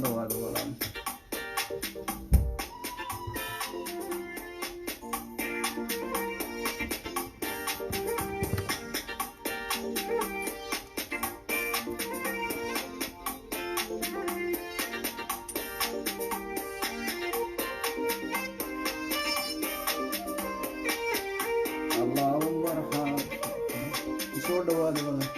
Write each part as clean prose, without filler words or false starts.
dhawaado walaal Allahu arham soo dhawaado walaal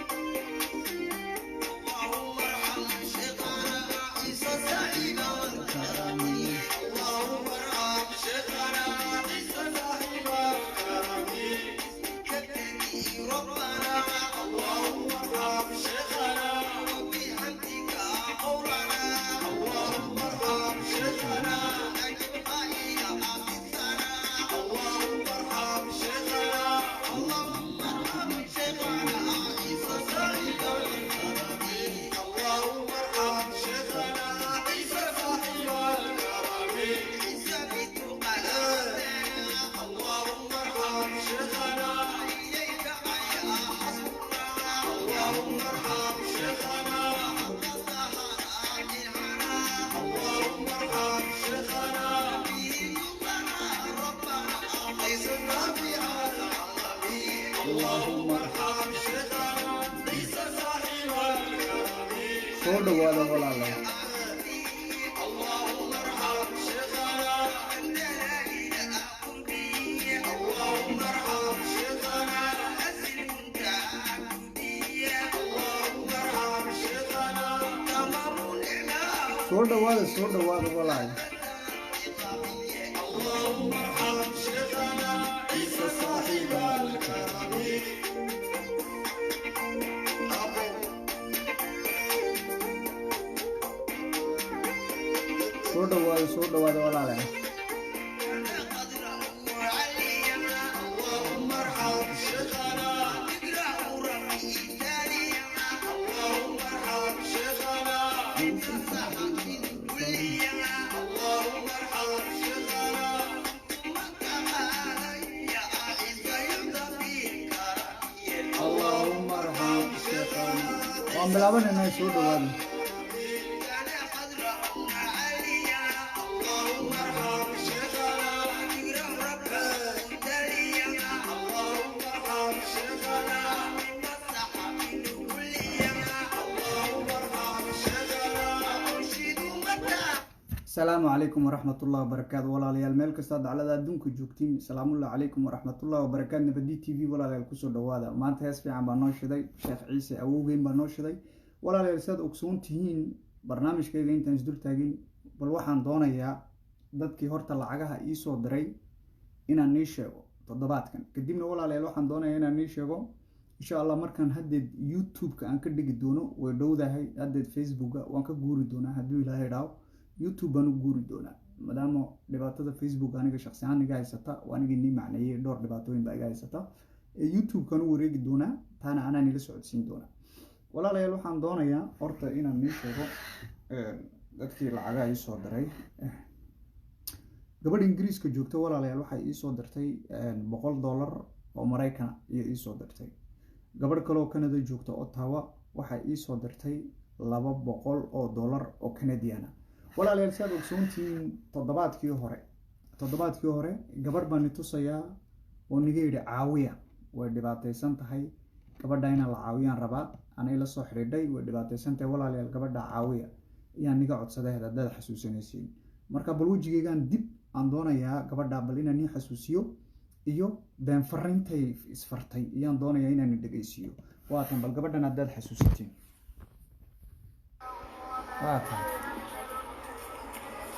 soo dhawaado walaal soo dhawaado walaal soo dhawaado walaal Allahumma arham shaykhana waan bilaabanayna soo dhawaado السلام عليكم ورحمة الله وبركاته ولا ليال ميل كستاد على ذا دونك جوكتين السلام الله عليكم ورحمة الله وبركاته نبدي تي في ولا ليال كسر دوادا ما أنت هسه عم بنوش ذي شيخ عيسى أوجين بنوش ذي ولا ليال ساد أكسون تهين برنامج كي جين تنزدور تاجين بالواحد دونا يا ضد كي هرت العجها إيسو دري إن النيشة تضبط كان قديمنا ولا ليال واحد دونا هنا النيشة إن شاء الله مركن هدد يوتيوب كأن كده جدونه ودو ده هي هدد فيسبوك وانك جوري دونا هدو إلى هيداو يوتيوب أنا جوري دونا مدام دبعتها فيسبوك أنا كشخص أنا جاي ستا وأنا جني معنيه دور دبعتوين بقى جاي ستا يوتيوب كانوا وريج دونا أنا نيل سعودين دونا ولا لا يلوح عن دونا يا أرتا إنا نيشرو كثير العجاء يصدري قبل إنجليز كجوكتة ولا لا يلوح يصدرتي $100 أمريكا يصدرتي قبل كلو كندا جوكتة أوتاوا waxay ii soo dirtay $200 oo Canadiana wala la yelsaad ogsoontiin toddobaadkii hore gabar baan itusayaa oo niga yiri caawiya way dhibaataysan tahay gabadha ina la caawiyaan rabaa ana ila soo xiriiday way dhibaataysan tahay wala la gabadha caawiya iyaan niga codsaday hadda xasuusanaysiin marka bal wajigeygan dib aan doonayaa gabadha bal inaan nii xasuusiyo iyo been farintay isfartay iyaan doonayaa inaan dhageysiyo waatan bal gabadhan hadda xasuusatiin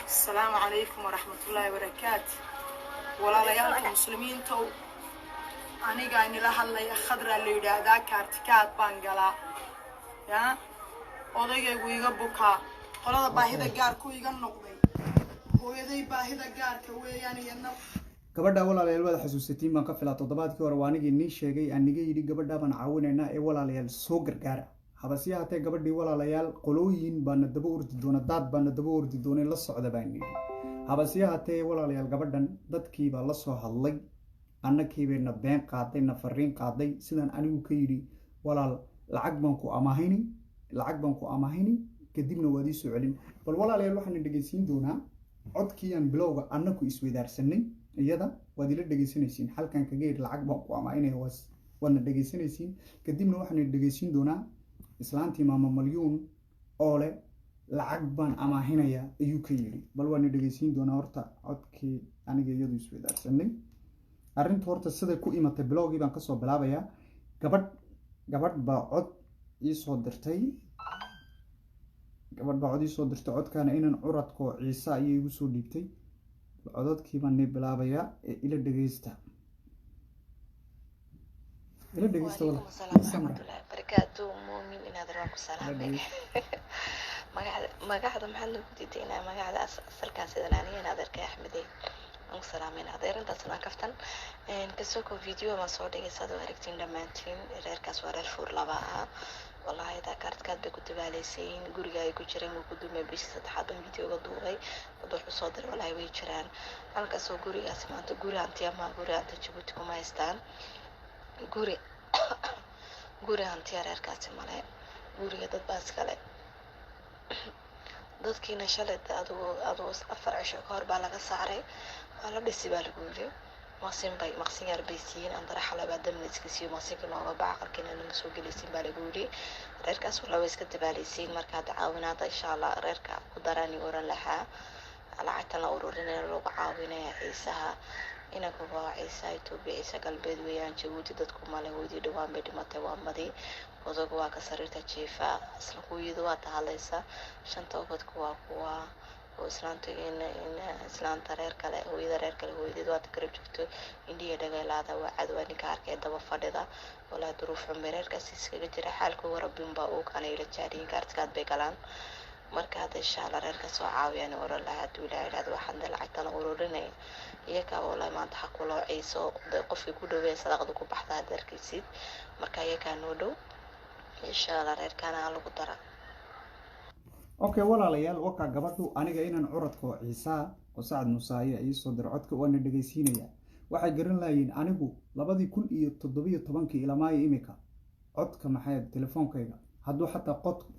السلام عليكم ورحمة الله وبركاته ولا ليالك المسلمين تو أنا قاين لها اللي خضرة اللي يدا كارتكات بانجلا يا أضيق ويجبوكا قلا باهدا جار كوي جنقضي هو يدي باهدا جار كوي يعني ينو gabadha walaalayaal wada xasuusatiin baan ka filaa toddobaadkii hore waanigii nii sheegay aniga yiri gabadha baan caawinaynaa ee walaalayaal soo gargaara habasiya hatee gabadhii walaalayaal qolooyin baan daba urdi doona dad baan daba urdi doona la socda baan yiri habasiya hatee walaalayaal gabadhan dadkii baa la soo hadlay annakii bayna been qaaday na fariin qaaday sidaan anigu ka yiri walaal lacag baan ku amaahayni kadibna waad ii soo celin bal walaalayaal waxaan dhegeysiin doonaa codkii aan bilowga annaku isweydaarsanay iyada waad ila dhegeysanaysiin halkan kaga yidhi lacag baan ku amaanaya waadna dhegeysanaysiin kadibna waxaan dhegeysiin doonaa islaantii maama malyuun oo leh lacag baan amaahinaya ayuu ka yidhi bal waana dhegeysiin doonaa horta codkii aniga iyadu isweydaarsanay arrinta horta siday ku imatay bilowgii baan kasoo bilaabayaa gabadh baa cod ii soo dirtay codkaana inan curadkoo ciise ayay igu soo dhiibtay codadkii baan nii bilaabayaa ee ila dhegeysta barakaatu muumin inaad raan ku salaamay magacda maxaad lagu diiday inaa magacda asalkaan sidan aniga inaad arkay axmedey aan ku salaamay inaad arintaasna kaftan kasoo video ma soo dhigaysaad oo aragtiin dhammaantiin reerkaas waa reer fuur laba ah wallahi daa kaartkaad bay ku dabaalaysayin guriga ay ku jireen wuu ku dumay bishii saddexaad baan videoga duubay dad wuxuu soo diray wallahi way jiraan halkaasoo gurigaas maanta guri hantiya Jabuuti kuma haystaan guri hantiya reerkaasi male guriga dad baa iskale dadkiina shalay aduu 4 cisho ka hor baa laga saaray waa la dhisi baa lagu yiri maqsin yar bay siiyeen andara xalaba damna iska siiyo maqsinka looga baaqalkina lama soo gelaysin baa lagu yiri reerkaas waa iska dabaalaysiin markaa caawinaada insha Allah reerka ku darani oran lahaa lacagta la ururinay loo caawinaya ciisaha inagu waa ciisa Itoobiya galbeed weeyaan Jabuuti dadku male weydii dhawaan bay dhimatay waa madi odagu waa ka sariirta jiifa isla hooyadu waa tahaalaysa shanta ubadku waa kuwa oo islaanta in islaanta reer kale hooyadu waa tagrib joogto indhiya dhagaylaada waa cadwa ninka arkay daba fadhida walaa duruuf reerkaas iskaga jira xaalku rabbin baa uu kana ila jaariin kaartkaad bay galaan marka hada insha Allah reerka soo caawiyaan oo la haduu ilaahay waxaan lacagta la ururinay iyaga walaal maanta xaq loo ciiso qofkii ku dhaweey sadaqada ku baxda darkiisid marka iyaga noo dhow insha Allah reerkana lagu dara okay walaalayaal waka gabadhu aniga inaan curadko ciisa oo Saad Musaaya ay soo dir codka oo dhageysiinaya waxay garan laayeen anigu 2017 ilaa maay imika codka maxay telefoonkayga hadduu xataa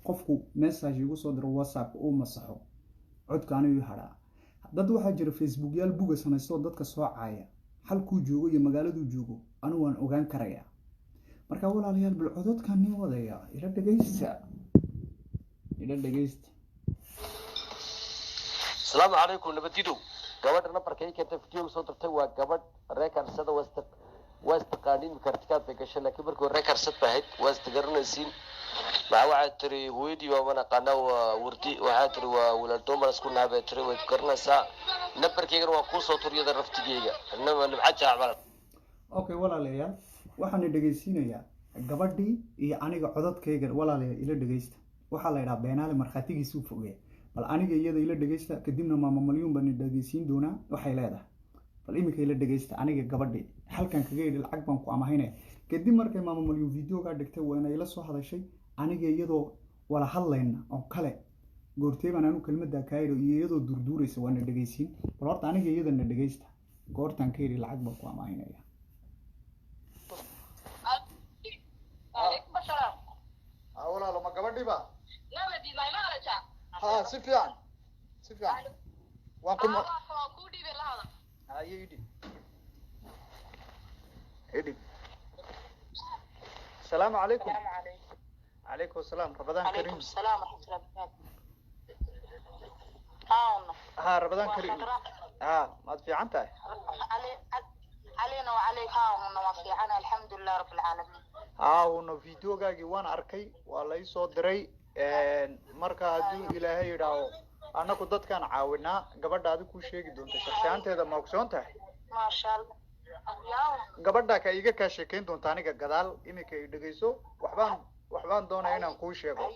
qofku message igu soo diro WhatsApp oo masaxo codka anigu haraa dad waxaa jira Facebook yaal buga samaysto dadka soo caaya halkuu joogo iyo magaaladuu joogo anu waan ogaan karayaa marka walaalayaal bil codadkan nin wadaya ila dhageysta السلام عليكم نبتدو gabadha nabarka ay keentay video soo dirtay waa gabadh reekarsada wastaqaanin kartikaad bay gashay laakiin markii reekarsad bahayd wastagaranaysiin waxaa tiri hooyadii waa naqaana wardi waxaa tiri waa walaal Thomas ku naabay tiri way garanaysaa nabarkayga waa ku soo turiyada raftigeyga annaba nimca jacbal okay walaalayaal waxaan dhageysiinayaa gabadhii iyo aniga codadkayga walaalayaal ila dhageysta waxa la yiraahdaa beenaale marxatigiisu fogay bal aniga iyada ila dhageysta kadibna maama malyuun baan dhageysiin doonaa waxay leedahay bal imika ila dhageysta aniga gabadhii halkan kaga yidhi lacag baan ku amahaynay kadib markay maama malyuun videoga dhigtay wayna ila soo hadashay aniga iyadoo wala hadlayna oo kale goortee baan anu kelmadda ka yidhi iyadoo durduuraysa waan dhageysiin bal horta aniga iyadana dhageysta goortan ka yidhi lacag baan ku amahaynaya walaalo ma gabadhii ba ها سفيان وانكم يدي السلام عليكم عليكم السلام رمضان كريم السلام ورحمة الله وبركاته ها رمضان كريم ها ما في عنته علينا وعليك ها ونوافي عنا الحمد لله رب العالمين ها ونو فيديو جاي وانا أركي والله يصور دري marka haduu ilaahay yiraahdo anagu dadkan caawinaa gabadhaadu ku sheegi doonto shakhsiyaanteeda ma ogsoon tahay ma sha Allah gabadha ka iga ka sheekeyn doonta aniga gadaal imika ay dhageyso waxbaan doonaa inaan ku sheego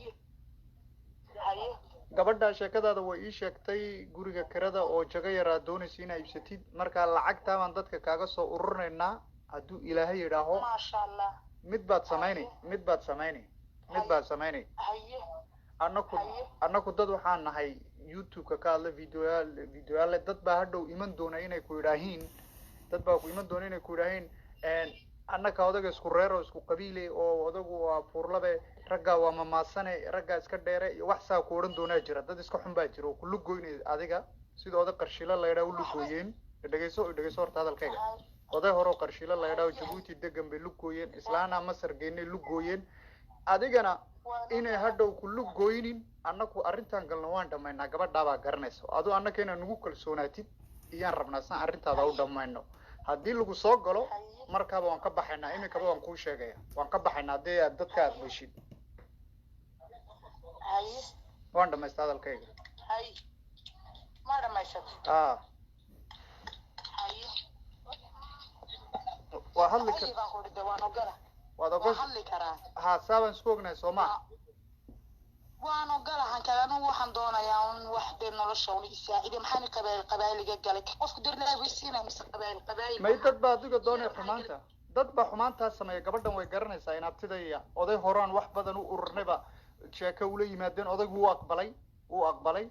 gabadha sheekadaada way ii sheegtay guriga kirada oo jaga yaraa doonaysa inay ibsatid marka lacagta baan dadka kaaga soo ururinaynaa haduu ilaahay yiraahdo ma sha Allah mid baad samaynay annaku dad waxaan nahay YouTube-ka ka hadla videoyaal dad baa hadhow iman doona inay ku yiraahiin annaka odaga isku reer oo isku qabiile oo odagu waa fuurlabe ragga waa mamaasane ragga iska dheere iyo wax saa ku odhan doonaa jira dad iska xun baa jira oo ku lugoynay adiga sidoo oday qarshilo la yidhaha u lugooyeen dhegeyso horta hadalkayga oday hore oo qarshilo la yidhaha jabuuti degan bay lugooyeen islaana masar geynay lugooyeen adigana inay hadhow ku lugooynin annaku arrintan galno waan dhammaynaa gabadhaabaa garanaysa aduu annaka inaa nugu kalsoonaatid iyaan rabnaa san arrintaada u dhammayno haddii lagu soo galo markaaba waan ka baxaynaa iminkaba waan kuu sheegaya waan ka baxaynaa haddii aad dadka aad heshid waan dhamaystaa hadalkayga ma dhamaysat waa hadli waad hadli karaa ha saabaan isku ognahay soo maa waan ogolahan kale anigu waxaan doonayaa un wax dee nolosha un isaaciday maxaan qabaayliga galay qofku dirnaa weysiinaya mise qabaayil may dad baa adiga doonaya xumaanta dad baa xumaantaa sameeya gabadhan way garanaysaa in abtidaya oday horaan wax badan u ururnayba sheeko ula yimaadeen odaygu wuu aqbalay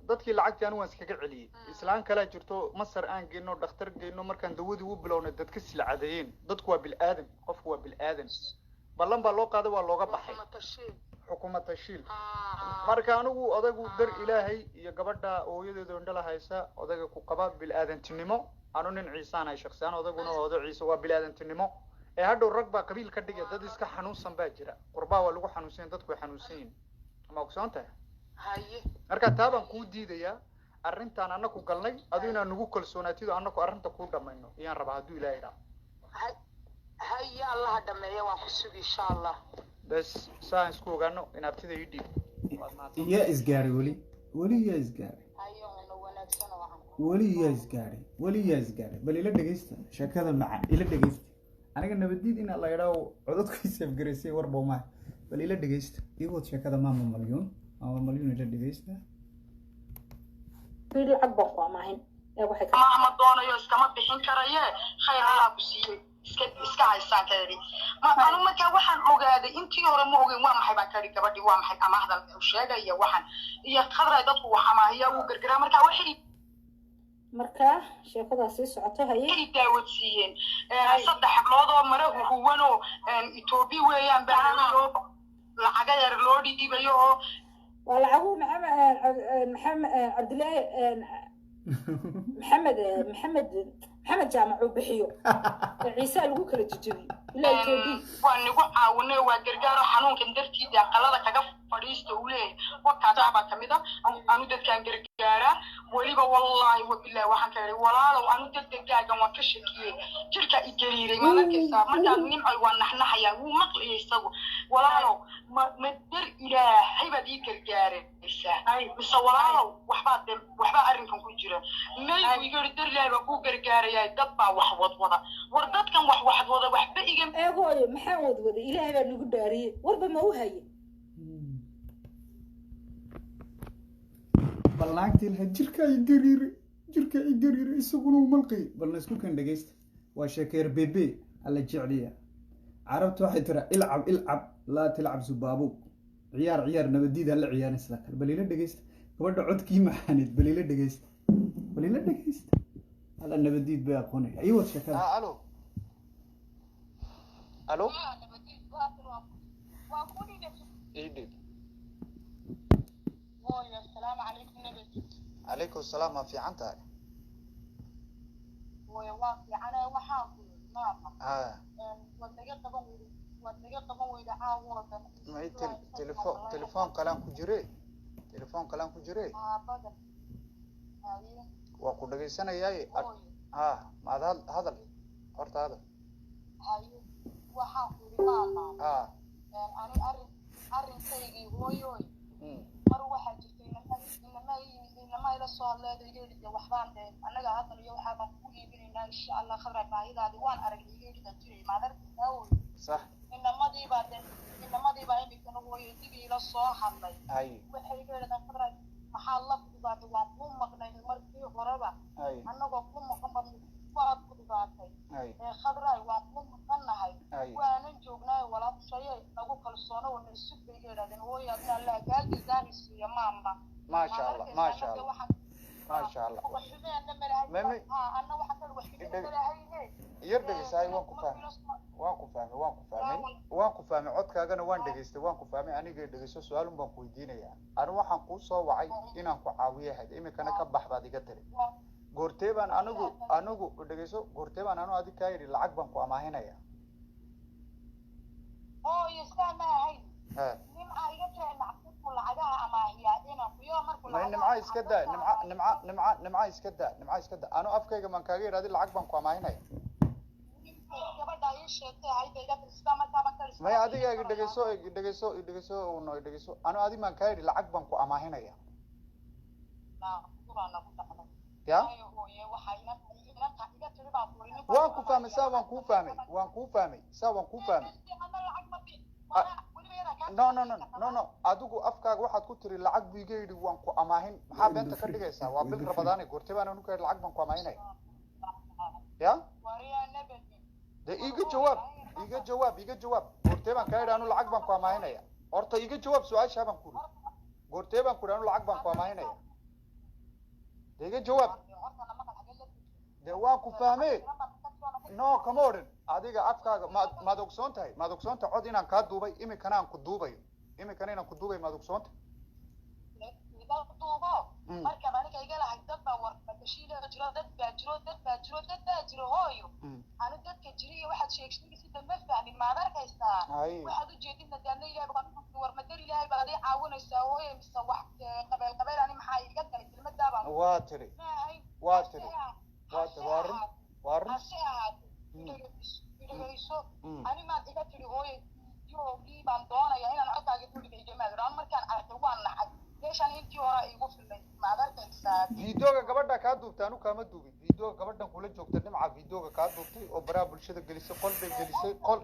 dadkii lacagtii anigu waan iskaga celiyey islaan kalaa jirto masar aan geyno dhakhtar geyno markaan dawadii u bilownay dadka silcadeeyeen dadku waa bilaadan qofku waa bilaadan ballan baa loo qaaday waa looga baxay xukuumad tashiil marka anigu odaygu dar ilaahay iyo gabadha hooyadeeda indhala haysa odayga ku qaba bilaadantinimo anu nin ciisaan ay shakhsiyaan odayguna oday ciise waa bilaadantinimo ee hadhow rag baa qabiil ka dhigay dad iska xanuunsan baa jira qurbaa waa lagu xanuunsan dadku way xanuunsan yihiin ma ogsoon tahay marka taa baan kuu diidayaa arrintaan annaku galnay aduu inaan nugu kalsoonaatido annaku arrinta kuu dhammayno iyaan rabaa hadduu ilaahay dhaa haya allaha dhameeya waan ku sugi insha allah bes saan isku ogaano in abtida ii dhiib yaa isgaaray weli yaa isgaaray weli yaa isgaaray bal ila dhegeysta sheekada macaan ila dhegeysta aniga nabadiid in la yidhaaho codadkiisa afgaraysay warba maaha bal ila dhegeysta igood sheekada maama malyuun ila dhegeysta lacag baan ku amaahin ma doonayo iskama bixin karaye khayr allah ku siiyey iska haysaan ka yidhi anu markaa waxaan ogaaday intii hore ma ogeyn waa maxay baan ka yidhi gabadhii waa maxay amaahdan sheegaya waxaan iyo khadray dadku wax amaahiya uu gargaraa markaa waxay sheekadaa sii socoto haye daawadsiiyeen 3 hablood oo mara huwanoo Ethiopia weeyaan baa lacaga yar loo dhiibayo oo waa lacagu maxamed cabdilaahi محمد جامع وبحيو عيسى لو كلا ججبي لا يتوبي وانغو عاونه وا غرغارو xanuunkan dartiida qalada kaga fadhiisto uu leeyahay waqtiga aba kamida aanu dadkan gargaara waliba wallahi wabillahi waxaan ka yiri walaalo aanu dadkaagan waan ka shakiyay jirka i gariiray maalinta markaan nimcay waan naxnaxaya uu maqliyay isagu walaalo ma dar ilaahay baa ii gargaaraysaa ay bisa walaalo waxba arrinkan ku jira meeyo iga dar ilaahay baa ku gargaarayay dad baa wax wadwada war dadkan wax wada waxba iga eegooyo maxaa wadwada ilaahay baa nagu dhaariyay warba ma u haye balnaagtii lahayd jirka ay gariiray isaguna uu malqay balna isku kan dhegeysta waa sheekeer bebe alla jecliya carabtu waxay tira ilcab laa tilcab subaabuug ciyaar nabadiida la ciyaarin sida kale bal ila dhegeysta gabadha codkii maxaaneed bal ila dhegeysta alla nabadiid bay aqoonay ayuu sheekada alo السلام عليكم نبي عليكم السلام ما في عنتها وواقي أنا وحاكم ماما ودقيقة طبعا وإذا عاوضة ما هي تلفون كلام كجري بدل وأقول لك سنة جاي ما هذا قرط هذا أيوه وحاكم ماما أنا أرن سيجي هوي مروة حاجتين إنما إلى الصوال لا يجري وحبان ده أنا قاعد أقول يوم حبان كوني بيننا إن شاء الله خبر بعيد ديوان أرجع يجري تجري ما درت أوي صح إنما دي بعدين بيكونوا هو يجي إلى الصوال حمل أي وحيجي لنا خبر محل بعد وقوم مقنع المركي غربة أنا وقوم مقنع بعض قطعتي خضراء وقوم مقنع وأنا جوجنا ولا شيء نقول الصونا ونسيب بيجي هو يبنى الله قال جزاني يا ماما ما شاء الله ما شاء الله ما أنا واحد الوحيد اللي هي يرد بيساوي وقفة waan ku fahmay aniga dhegeyso su'aal baan ku weydiinayaa anigu waxaan kuu soo wacay inaan ku caawiyo had imikana ka bax baad iga tiri goortee baan anigu dhegeyso goortee baan anigu adiga kaa yidhi lacag baan ku amaahinaya nimca iska daa nimca iska daa anu afkayga maan kaaga yidhahdi lacag baan ku amaahinaya maya adiga dhegeyso anu adig maan kaa yidhi lacag baan ku amaahinaya ya waan ku fahmay saa waan kuu fahmay no adigu afkaaga waxaad ku tiri lacag buu iga yidhi waan ku amaahin maxaa beenta ka dhigaysaa waa bil rabadaane goortee baan anu ka yidhi lacag baan ku amaahinaya ya de iga jawaab goortee baan kaa yidhi anu lacag baan ku amaahinaya horta iga jawaab su-aashaa baan ku yidhi goortee baan ku yidhi anu lacag baan ku amaahinaya de iga jawaab de waan ku fahmee no kama odhan adiga afkaaga maad ogsoon tahay cod inaan kaa duubay imikana aan ku duubayo maad ogsoon tahay waa tiri waa run animaad iga tiri hooye yoogii baan doonaya inaan codkaaga guriga igamaadiro markaan arkay waan naxay meeshaan intii hore igu filmay maad arkaysaa videoga gabadha kaa duubtay anu kaama duubin videoga gabadhan kula joogta nimca videoga kaa duubtay oo baraha bulshada gelisay qol bay gelisay qol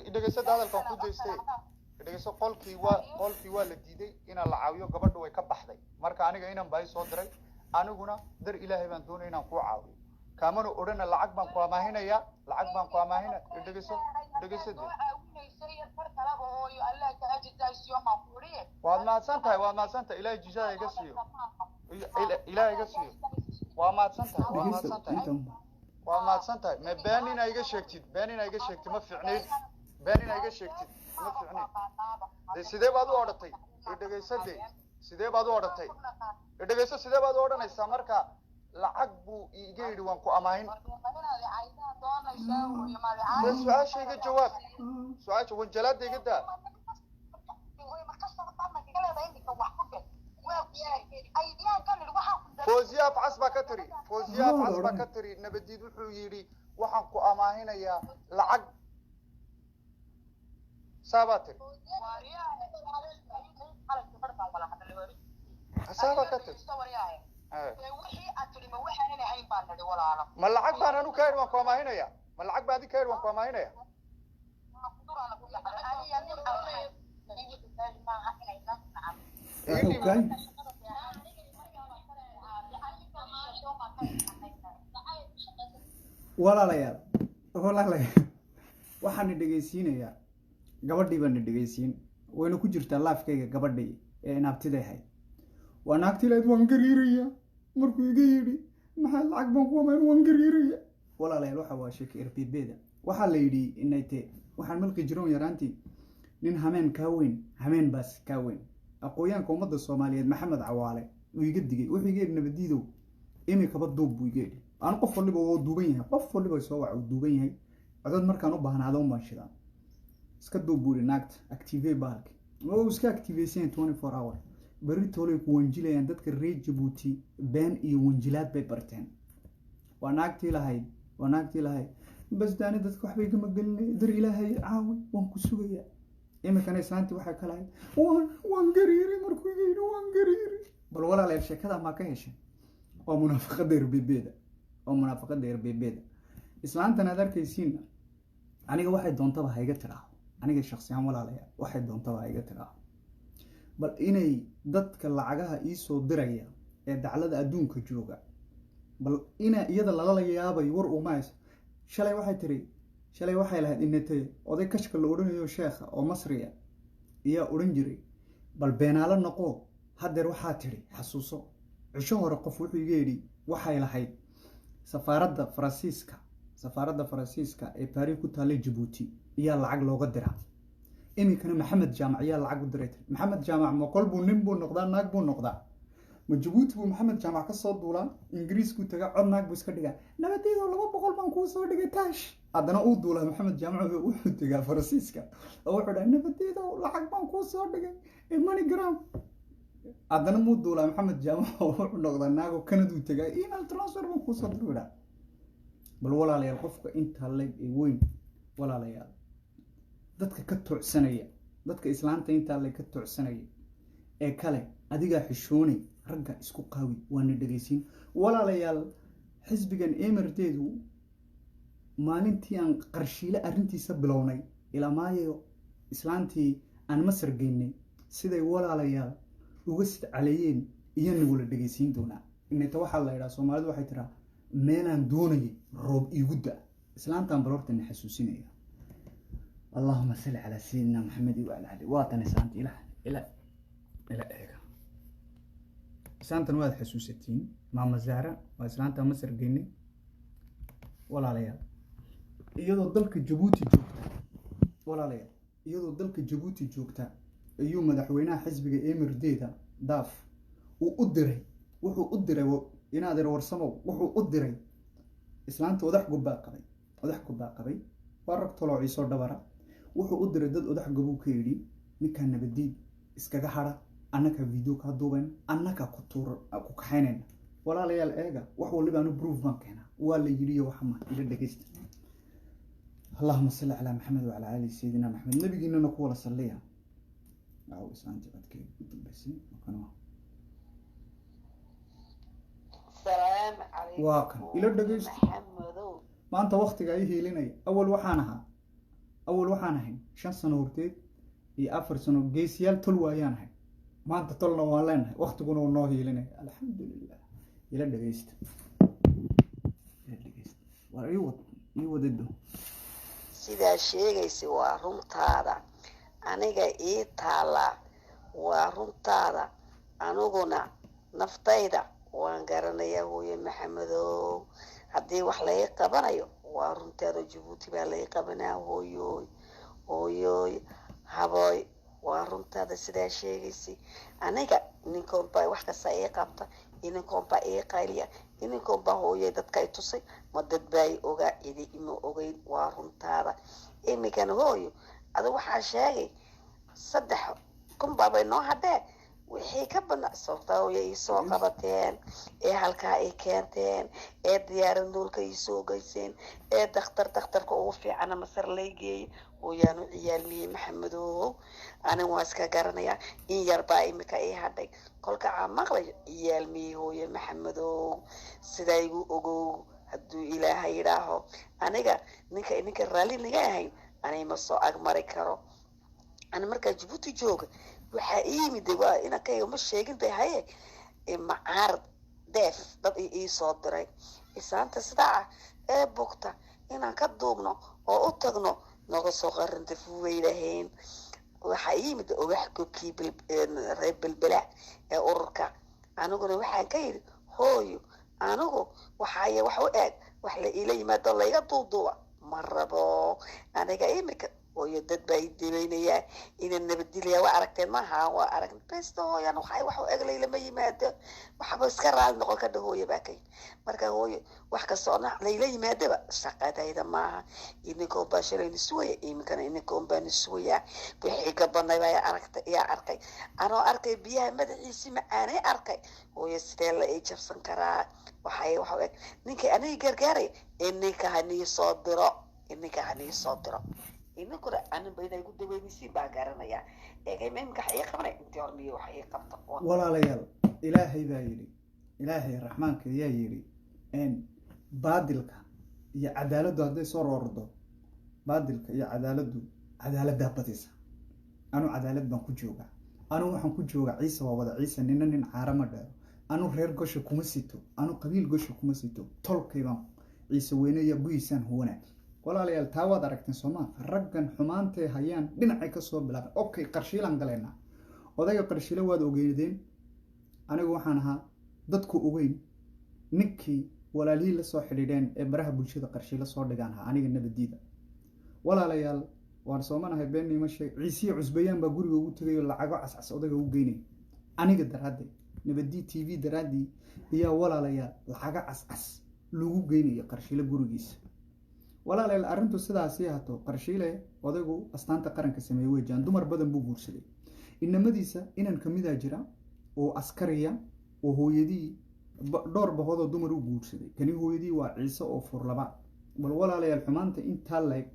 idhegeysada hadalkan ku daystay idhegeyso qolkii waa la diiday inaan la caawiyo gabadha way ka baxday marka aniga inaan baahi soo diray aniguna dar ilaahay baan doonay inaan kuu caawiyo kaamana odhana lacag baan ku amaahinaya dhegeyso waad mahadsan tahay ilaahay jizada iga siiyo waa mahadsan tahay ma been inaa iga sheegtid ma ficnayn de sidee baad u odhatay sidee baad u odhanaysaa marka lacag buu iga yidhi waan ku amaahin su-aasha iga jawaab wanjalaada iga daa fooziya afcas baa ka tiri nabadiid wuxuu yidhi waxaan ku amaahinayaa lacag saabaa tiri ma lacag baan anu ka yidhi waan ku amaahinaya walaalayaal waxaan dhegeysiinayaa gabadhii baan dhegeysiin wayna ku jirtaa laafkayga gabadhii ee inaabtiday ahayd waa naagtileed waan gariiraya markuu iga yidhi maxaa lacag baan ku amayn waan gariiraya walaalayaal waxa waa sheeka RPBda waxaa la yidhi inayte waxaan malqi jiroon yaraantii nin hameen baas kaa weyn aqooyaanka ummadda Soomaaliyeed Maxamed Cawaale uu iga digay wuxuu iga yidhi nabadiidow imikaba duub buu iga yidhi aan qof waliba oo duuban yahay soo wac uu duuban yahay codad markaan u baahnaado uma shidaan iska duub buu naagta activate baalki oo iska activation 24 hour bari toolay ku wanjilayaan dadka reer Djibouti been iyo wanjilaad bay barteen waa naagtii lahayd bas daani dadka wax bay kama galnay dar ilaahay caawi waan ku sugayaa imikana saanti waxa kala ahayd waan gariiray markuu iga yidhi waan gariiray bal walaalayaal sheekada ma ka heshay waa munaafaqada RPBda islaantana aad arkaysiin aniga waxay doontaba hayga tiraa aniga shakhsiyan walaalayaal waxay doontaba hayga tiraa bal inay dadka lacagaha ii soo diraya ee daclada adduunka jooga bal ina iyada lala yaabay war umays shalay waxay lahayd inatay oday kashka la oranayo sheekha oo Masriya iyo oran jiray bal beenaala noqo hadeer waxaa tiri xasuuso cisho hore qof wuxuu iga yidhi waxay lahayd safaaradda Faransiiska ee Paris ku taallay Djibouti iyo lacag looga diraa iminkana maxamed jaamac ayaa lacag u diray maxamed jaamac ma qol buu nin buu noqdaa naag buu noqdaa ma jabuuti buu maxamed jaamac ka soo duulaa ingiriisku taga cod naag buu iska dhigaa nabadeedoo 200 baan kuu soo dhigay taash haddana uu duulaa maxamed jaamac wuxuu tagaa faransiiska oo wuxuu dhahay nabadeedoo lacag baan kuu soo dhigay MoneyGram haddana muu duulaa maxamed jaamac wuxuu noqdaa naago kanaduu tagaa email transfer baan kuu soo diraa bal walaalayaal qofka intaa leeg ee weyn walaalayaal dadka ka toocsanaya dadka islaanta intaa leeg ka toocsanaya ee kale adiga xishoonay ragga isku qaawi waana dhageysin walaalayaal xisbigan emerdeedu maalintii aan qarshiile arrintiisa bilownay ilaa maayo islaantii aan masar geynay siday walaalayaal uga sidcaleeyeen iyana wala dhageysiin doonaa inta waxaa la yidhaha soomaalidu waxay tiraa meelaan doonayay roob iigu da islaantaan balortana xasuusinaya allahuma salli calaa sayidina maxamed wacala ali waatan islaanta ila eega islaantan waad xasuusatiin maama zahra waa islaanta masar geynay walaalayaal iyadoo dalka jabuuti joogta walaalayaal iyadoo dalka jabuuti joogta ayuu madaxweynaha xisbiga emirdeeda daaf wuxuu u diray inaad warsamow wuxuu u diray islaanta odax gubbaa qabay waa rag toloo ciiso dhabara wuxuu u diray dad odax gobuu ka yidhi ninkaa nabadiid iskaga hadha annaka video kaa duubayn annaka ku kaxaynayna walaalayaal eega wax waliba anu proof baan keenaa waa la yidhi waxma ila dhageysta allahuma salli calaa maxamed wacalaa ali sayidina maxamed nabigiinana ku wala salliya islaantii codkeeda u dambeysay waa kan ila dhageysta maanta waqtiga ay heelinaya awal waxaan ahayn 5 sano horteed iyo 4 sano geesiyaal tol waayaan ahay maanta tolna waan leenahay waqtiguna uu noo heelinaya alxamdulilah ila dhageysta waa ii wadado sidaa sheegaysa waa runtaada aniga ii taala waa runtaada aniguna naftayda waan garanayaa hooye maxamedow haddii wax laga qabanayo waa runtaada jabuuti baa laga qabanaa hooyoy habooy waa runtaada sidaa sheegaysa aniga ninkoon baa wax kasta ii qabta ininkoon baa ii qayliya ininkoon baa hooyay dadka i tusay ma dad baa i ogaa idi ima ogeyn waa runtaada iminkana hooyo adi waxaa sheegay 3 kun baabay noo hadhee wixii ka badnaa sababtaa hooya ii soo qabateen ee halkaa i keenteen ee diyaarad nuulka ii soo geyseen ee dakhtarka ugu fiicana masar lay geeyey hooyaanu ciyaalmiyey maxamedow anin waa iska garanayaa in yarbaa imika ii hadhay kolka aan maqlayo ciyaalmiyey hooye maxamedow sidaa igu ogow hadduu ilaahay yidhaaho aniga ninka raalli naga ahayn ani ma soo agmari karo ani markaa jabuuti jooga waxaa ii yimid waa inankayga ma sheegin bay haye macaarad deef dad ii soo diray isaanta sidaa ee bugta inaan ka duubno oo u tagno naga soo qarinta fuweylahayn waxaa ii yimid ogax gobkii reer belbela ee ururka aniguna waxaan ka yidhi hooyo anigu waxaay wax u eeg wax la iila yimaado layga duuduuba ma rabo aniga imika hooyo dad baa i dibaynayaa inaan nabadilaya waa aragteen maaha waa aragn besta hooyan waxay wax u eg laylama yimaado waxba iska raali noqon ka dha hooyo baa kay marka hooyo wax kastoona layla yimaadaba shaqadayda maaha ininkoon baa shalay nisuwaya iminkana ininkoon baa nisuwayaa wixii ka badnay baa yaa arkay anoo arkay biyaha madaxiisii macaanay arkay hooyo sidee la ii jabsan karaa waxay wax u eg ninkii aniga gargaaray ininka hanii soo diro ininkuna anin bayda igu daweynaysiin baa garanayaa eegayma iminka wax ii qabanay intii hor miyo wax ii qabta walaalayaal ilaahay baa yidhi ilaahay raxmaanka ayaa yidhi baadilka iyo cadaaladdu hadday soo roordo baadilka iyo cadaaladdaa badisa anuu cadaalad baan ku joogaa anuu waxaan ku joogaa ciise waa wada ciise nina nin caarama dheero anuu reer gosha kuma sito anuu qabiil gosha kuma sito tolkaybaan ciise weyneya buyiisaan huwanaa walaalayaal taa waad aragteen soomaa raggan xumaantay hayaan dhinacay ka soo bilaabay okay qarshiilaan galaynaa odayga qarshiile waad ogeydeen anigu waxaan ahaa dadku ogeyn ninkii walaalihii la soo xidhiidheen ee baraha bulshada qarshiile soo dhigaan ahaa aniga nabadiida walaalayaal waan soomanahay been nima sheeg ciisiya cusbayaan baa guriga ugu tagayo lacago cascas odaga u geynay aniga daraadday nabadi TV daraadii ayaa walaalayaal lacago cascas lagu geynayo qarshiile gurigiisa walaalayaal arrintu sidaas yahato qarshiile odaygu astaanta qaranka sameeyay weejaan dumar badan buu guursaday inamadiisa inan kamida jira oo askariya oo hooyadii dhowr bahood oo dumar u guursaday kani hooyadii waa ciise oo furlaba bal walaalayaal xumaanta inta leeg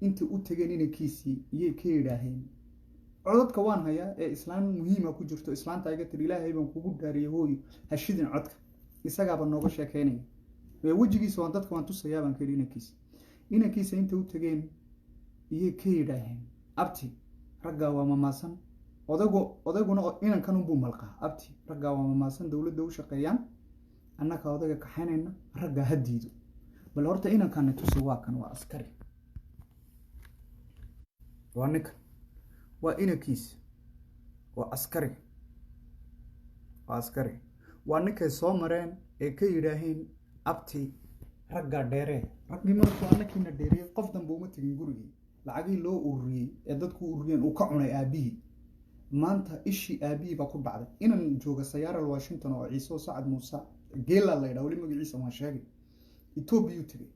inta u tageen inankiisii iyay ka yidhaaheen codadka waan hayaa ee islaan muhiima ku jirto islaanta iga tiri ilaahay baan kugu dhaariyay hooyo hashidin codka isagaaba nooga sheekeynaya wejigiisa waan dadka waan tusayaa baan ka yidhi inankiisa inta u tageen iyay ka yidhaaheen abti raggaa waa mamaasan odayguna inankan unbuu malqaa abti raggaa waa mamaasan dowladda u shaqeeyaan annaga odayga kaxaynayna raggaa ha diido bal horta inankana tusi waa kan waa askari waa ninkan waa inankiisa waa askari waa ninkay soo mareen ee ka yidhaaheen abti raggaa dheeree raggii markuu annakiina dheeriyey qof danba uma tegin gurigii lacagii loo ururiyey ee dadku ururiyeen uu ka cunay aabihii maanta ishii aabihii baa ku dhacday inan jooga sayaaral washington oo ciise sacad muuse geela la yidhaha weli magaciisa waan sheegay etoobiya u tegey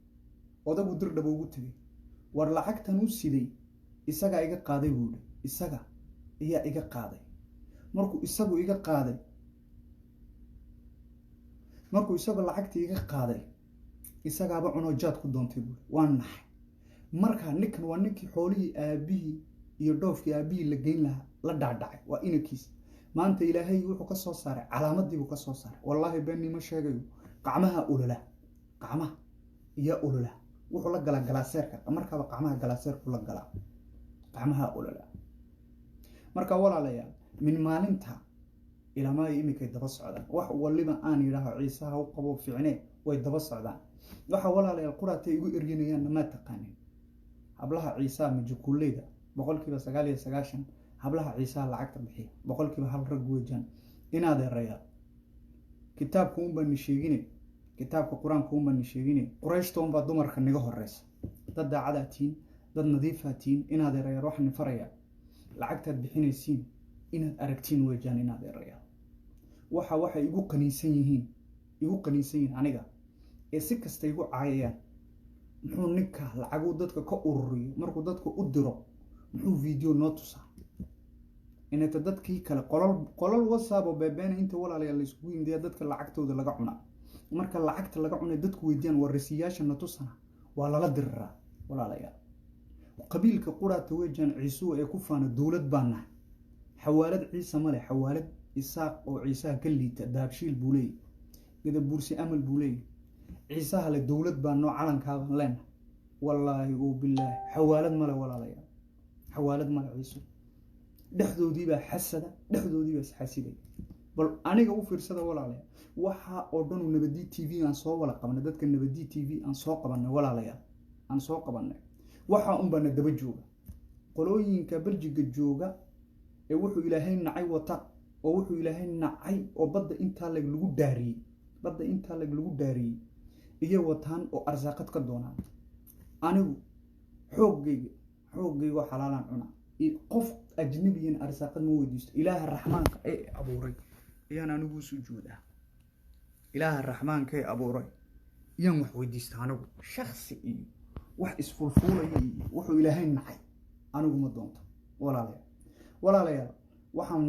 odagu dirdhaba ugu tegey war lacagtan u siday isagaa iga qaaday buu yidhi isaga ayaa iga qaaday markuu isagu lacagtii iga qaaday isagaaba cunoo jaad ku doontay buuri waan naxay markaa ninkan waa ninkii xoolihii aabihii iyo dhoofkii aabihii la geyn lahaa la dhacdhacay waa inankiisa maanta ilaahay wuxuu ka soo saaray calaamadiibuu ka soo saaray wallaahi been nima sheegayo qacmaha iyo olola wuxuu la galaa galaaseerka markaaba qacmaha galaaseerku la galaa qacmaha olola marka walaalayaal min maalinta ilaamaa imikay daba socdaan wax waliba aan yidhaaho ciisaha u qabo fiicnee way daba socdaan waxa walaalayaal quraatay igu eryanayaan ma taqaanin hablaha ciisaha majukuuleyda 99% hablaha ciisaha lacagta bixiya 100% rag weejaan inaad ereeyaa kitaabka uun baan sheegine kitaabka quraanka uun baan sheegine qurayshtoon baa dumarka naga horeysa dad daacadaatiin dad nadiifaatiin inaad ereeyaa waxaan faraya lacagtaad bixinaysiin inaad aragtiin weejaan inaad ereeyaa waxa igu qaniinsan yihiin aniga ee si kasta igu caayayaan muxuu ninka lacagu dadka ka ururiyo markuu dadka u diro muxuu video noo tusaa inta dadkii kale qolal WhatsApp oo beebeen inta walaalayaal la isku yimid dadka lacagtooda laga cunaa marka lacagta laga cunay dadku weydiyaan warisiyaasha na tusana waa lala diriraa walaalayaal qabiilka quraata weejaan ciisu ee ku faana dawlad baana xawaalad ciise male xawaalad isaaq oo ciisaha ka liita daabshiil buulay gada bursi amal buulay ciisaha la dawlad baa noo calankaaban leen wallaahi oo bilaahi xawaalad male walaalayaal xawaalad male ciisu dhexdoodii baa xasiday bal aniga u fiirsada walaalayaal waxa oo dhan nabadi TV aan soo wala qabanay dadka nabadi TV aan soo qabanay walaalayaal aan soo qabanay waxa un bana daba jooga qolooyinka Belgiga jooga ee wuxuu ilaahay nacay wata oo wuxuu ilaahay nacay oo badda inta lagu daariyay iyo wataan oo arsaaqad ka doonaan anigu xoogayga xalaalan cuna qof ajnabiyan arsaaqad ma weydiisto ilaaha raxmaanka ee abuuray ayaan anigu sujuudaa ilaaha raxmaanka ee abuuray ayaan wax weydiista anigu shakhsi iyo wax isfulfuulay wuxuu ilaahay nacay anigu ma doonto walaalayaal waxaan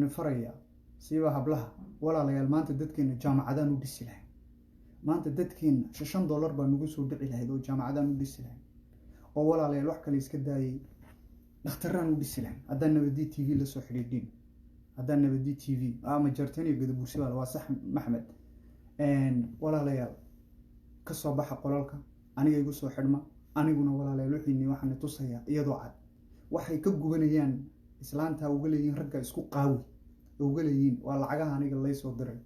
nifarayaa siiba hablaha walaalayaal maanta dadkeena jaamacadaan u dhisi lahayn maanta dadkeena $5 baa nagu soo dhici lahayd oo jaamacadaan u dhisi lahayn oo walaalayaal wax kale iska daayay dhakhtaraan u dhisi lahayn haddaan nabadi TV la soo xidhiidhin haddaan nabadi TV ama jartani gada bursibaal waa sax maxmed walaalayaal ka soo baxa qolalka aniga igu soo xidhma aniguna walaalayaal wixii waxaan tusayaa iyadoo cad waxay ka gubanayaan islaanta uga leeyihiin ragga isku qaawi uga leeyihiin waa lacagaha aniga lay soo diray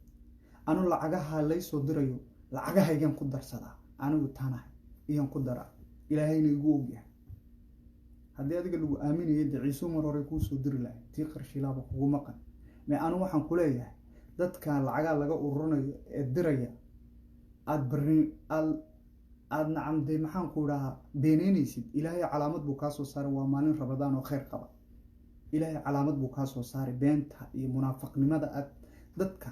anu lacagaha lay soo dirayo lacagahaygan ku darsadaa anigu taanahay iyan ku daraa ilaahayna igu ogyahay haddii adiga lagu aaminayo ciisu mar hore kuu soo diri lahay tii qarshilaaba kugu maqan ma anu waxaan ku leeyahay dadka lacagaha laga ururinayo ee diraya aad nacamday maxaan ku dhahaa beeneynaysid ilaahay calaamad buu kaa soo saaray waa maalin rabadaan oo khayr qaba ilaahay calaamad buu kaa soo saaray beenta iyo munaafiqnimada aad dadka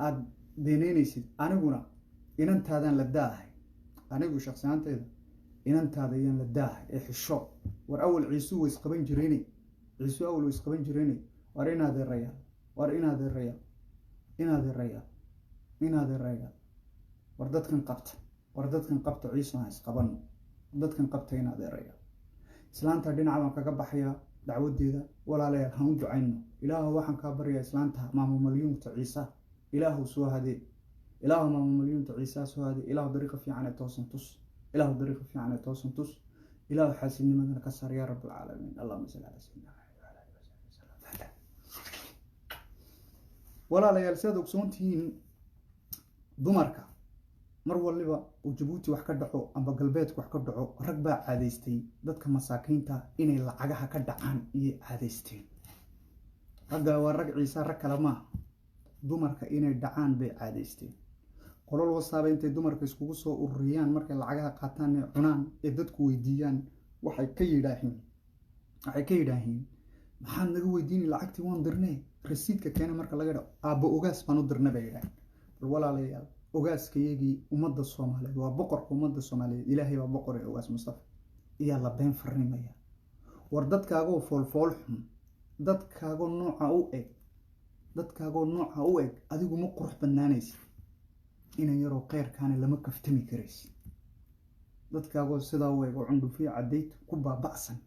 aad beeneynaysid aniguna inantaadaan la daahay anigu shakhsiyaanteeda inantaada ayaan la daahay ee xisho war awal ciisu way isqaban jireenay ciisu awal way isqaban jireenay war inaadeeraya war inaadeeraya inaadeeraya inaadeeraya war dadkan qabta ciisu ha isqaban dadkan qabta inaadeeraya islaanta dhinaca baan kaga baxaya dacwadeeda walaalayaal han u ducayno ilaahu waxaan kaa baryaa islaanta maamo malyuunta ciisa ilaahu soo hadee ilaahu maamo malyuunta ciisa soo hadee ilaahu dariiqa fiican ee toosan tus ilaahu dariiqa fiican ee toosan tus ilaahu xaasidnimadana ka saar yaa rabbal caalamiin allahumma salli ala sayyidina walaalayaal sidaad ogsoontihiin dumarka mar waliba uu jabuuti wax ka dhaco amba galbeedka wax ka dhaco rag baa caadaystay dadka masaakiinta inay lacagaha ka dhacaan iyo caadaysteen ragga waa rag ciise rag kale maaha dumarka inay dhacaan bay caadaysteen qolol wasaaba intay dumarka iskugu soo ururiyaan markay lacagaha qaataan ee cunaan ee dadku weydiiyaan waxay ka yidhaahiin maxaad naga weydiini lacagtii waan dirnay rasiidka keena marka laga dhaco aabbo ogaas baan u dirna bay yidhaaheen bal walaalayaal ogaaskayagii ummadda soomaaliyeed waa boqorka ummadda soomaaliyeed ilaahay baa boqor ee ogaas mustafa iyaa la been farrimaya war dadkaagoo foolfool xun dadkaagoo nooca u eg adigu ma qurux badnaanaysid inan yaroo kheyrkaana lama kaftami karaysid dadkaagoo sidaa u eg oo cundhufiya caddayd ku baaba'san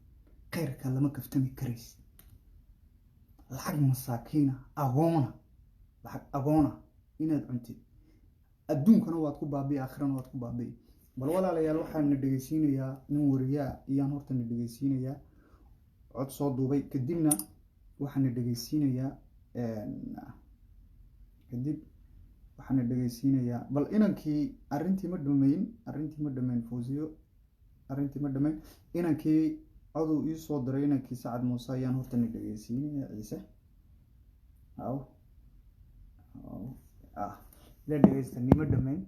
kheyrkaa lama kaftami karaysid lacag masaakiina lacag agoona inaad cuntid adduunkana waad ku baabi'i aakhirana waad ku baabi'i bal walaalayaal waxaan na dhegeysiinayaa nin wariyaa iyaan horta na dhegeysiinayaa cod soo duubay kadibna waxaan na dhegeysiinayaa bal inankii arrintii ma dhamayn fawziyo arrintii ma dhamayn inankii coduu ii soo diray inankii sacad muuse ayaan horta na dhegeysiinayaa ciise ila dhegeysta nima dhamayn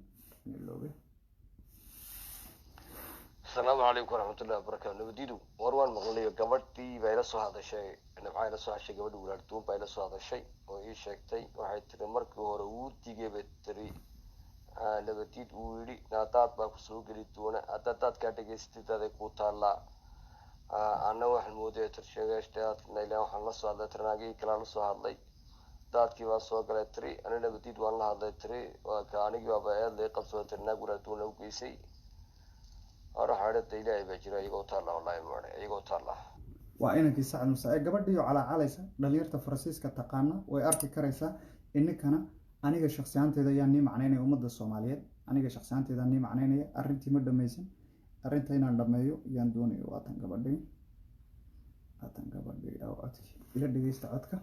asalaamu calaykum waraxmatullahi wabarakaatu nabadiidu war waan maqlayo gabadhii baa ila soo hadashay nimcaa ila soo hadashay gabadhi walaarduun baa ila soo hadashay oo ii sheegtay waxay tiri markii hore wuu digay bay tiri nabadiid uu yidhi naadaad baa kusoo geli doona haddaad kaa dhegaystid aday kuu taallaa anna waxaan moodaya tir sheegeeshtaadna ilaa waxaan la soo hadlay tirnaagii kalaa la soo hadlay daadkii baa soo galay tiri ani nabadiid waan la hadlay tiri anigii baaba eed lay qabsoo tiri naag walaarduuna u geysay ilaahay baa jira iyagoo taalla wallaahi maadhe iyagoo taalla waa inankii sacad muuse ee gabadhii oo calaacalaysa dhalinyarta faransiiska taqaana way arki karaysaa ininkana aniga shakhsiyaanteeda ayaan nii macnaynaya ummadda soomaaliyeed aniga shakhsiyaanteeda nii macnaynaya arrintii ma dhamaysan arrinta inaan dhameeyo ayaan doonayo waatan gabadhii oo codkii ila dhegeysta codka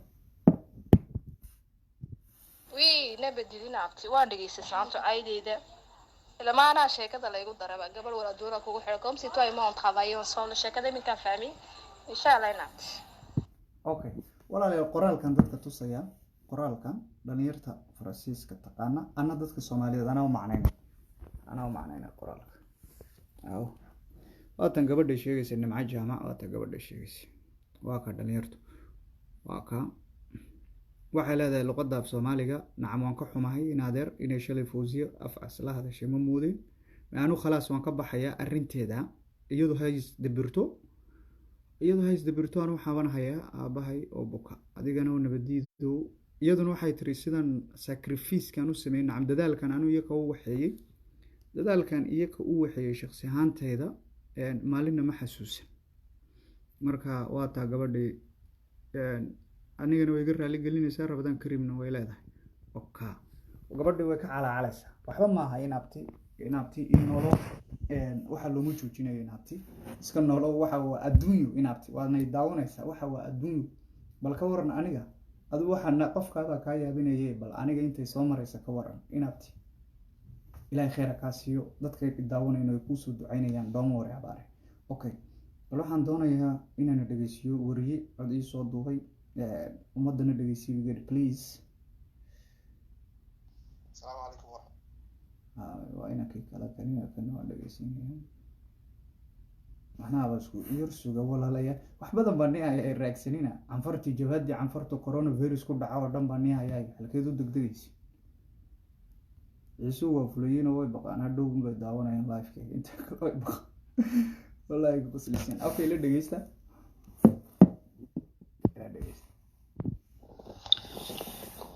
nabadidin abti waan dhegeystay saanto caydeyda لما شيكة لا يقول ضربة قبل ولا دورة كوجو حركم سيتوي ما أنتخابيون صون شيكة من كان فاهمي إن شاء الله ينعت. أوكي ولا لا القرآن كان ضد تصيا قرآن كان دنيرتا فرنسيس كتقانا أنا ضد الصومالية أنا ومعنينا القرآن أو واتن قبل الشيء إن مع الجامعة واتن قبل الشيء واقع دنيرتو واقع waxay leedahay luqadda af Soomaaliga nacam waan ka xumahay inaadeer inay shalay fawziyo af asla hadashay ma moodin aanu khalaas waan ka baxayaa arrinteeda iyadoo hays dabirto anu waxaan hayaa aabahay oo buka adigana nabadiido iyaduna waxay tiri sidan sacrifice kan u sameeyay nacam dadaalkan anu iyaga u waxeeyay shakhsi ahaanteeda maalinna ma xasuusan marka waa taa gabadhii anigana way raali gelinaysaa rabadaan kariimna way leedahay gabadhii way ka calaacalaysaa waxba maaha inaabti inoolo waxa looma joojinayo inaabti iska noolo waxa waa adduunyo inaabti waadnay daawanaysaa waxa waa adduunyo bal ka waran aniga adu waxaana qofkaada kaa yaabinayay bal aniga intay soo maraysa ka waran inaabti ilaahay khayr ka siiyo dadka daawanayna way kuusoo ducaynayaan dooma wari abaare okay bal waxaan doonayaa inaan dhageysiyo wariye cod ii soo duubay ummadana dhageysiyo please. السلام عليكم waa inankay kala kanina kana waa dhegeysanayaan macnaha basku yar suga walaalaya wax badan baa nin ay raagsanina canfartii jabhadii canfarta coronavirus ku dhaca oo dhan baa nin ayay halkeed u degdegaysa ciisu waa fulayeen oo way baqaan hadhow bay daawanayaan live-ka inta way baqaan wallahi qoslaysan okay la dhegeysta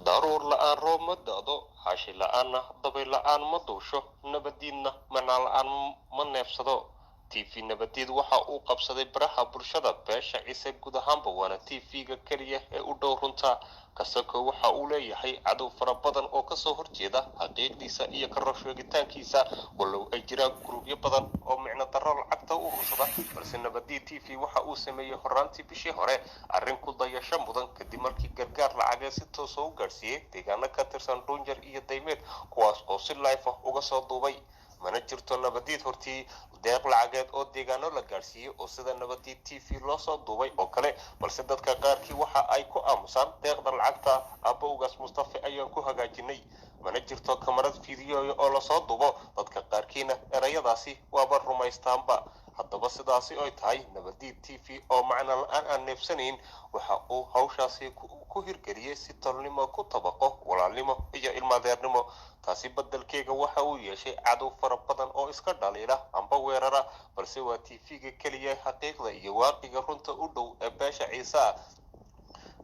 daruur la'aan roob ma da'do xaashi la'aanna dabay la'aan ma duusho nabadiidna manaa la'aan ma neefsado tv nabadeed waxa uu qabsaday baraha bulshada beesha ciise guud ahaanba waana tv-ga keliya ee u dhow runta kasako waxa uu leeyahay cadow fara badan oo kasoo horjeeda xaqiiqdiisa iyo ka rosheegitaankiisa walow ay jiraan gurubyo badan oo micno darro lacagta u urursada balse nabadeed tv waxa uu sameeyey horaantii bishii hore arrin ku dayasho mudan kadib markii gargaar lacageed si toos u gaarsiiyey deegaano ka tirsan dhunjar iyo daymeed kuwaas oo si life ah uga soo duubay mana jirto nabadeed hortii deeq lacageed oo deegaano la gaarsiiyey oo sida nabadeed tv loo soo duubay oo kale balse dadka qaarkii waxa ay ku aamusaan deeqda lacagta abowgaas mustafa ayaan ku hagaajinay mana jirto kamarad fiidiyooya oo lasoo duubo dadka qaarkiina erayadaasi waaba rumaystaanba haddaba sidaasi ay tahay nabadeed tv oo macno la-aan aan neefsanayn waxa uu hawshaasi ku hirgeliyey si tolnimo ku tabaqo walaalnimo iyo ilmaadeernimo taasi beddelkeega waxa uu yeeshay cadow fara badan oo iska dhaliila amba weerara balse waa tv-ga keliya xaqiiqda iyo waaqiga runta u dhow ee beesha ciise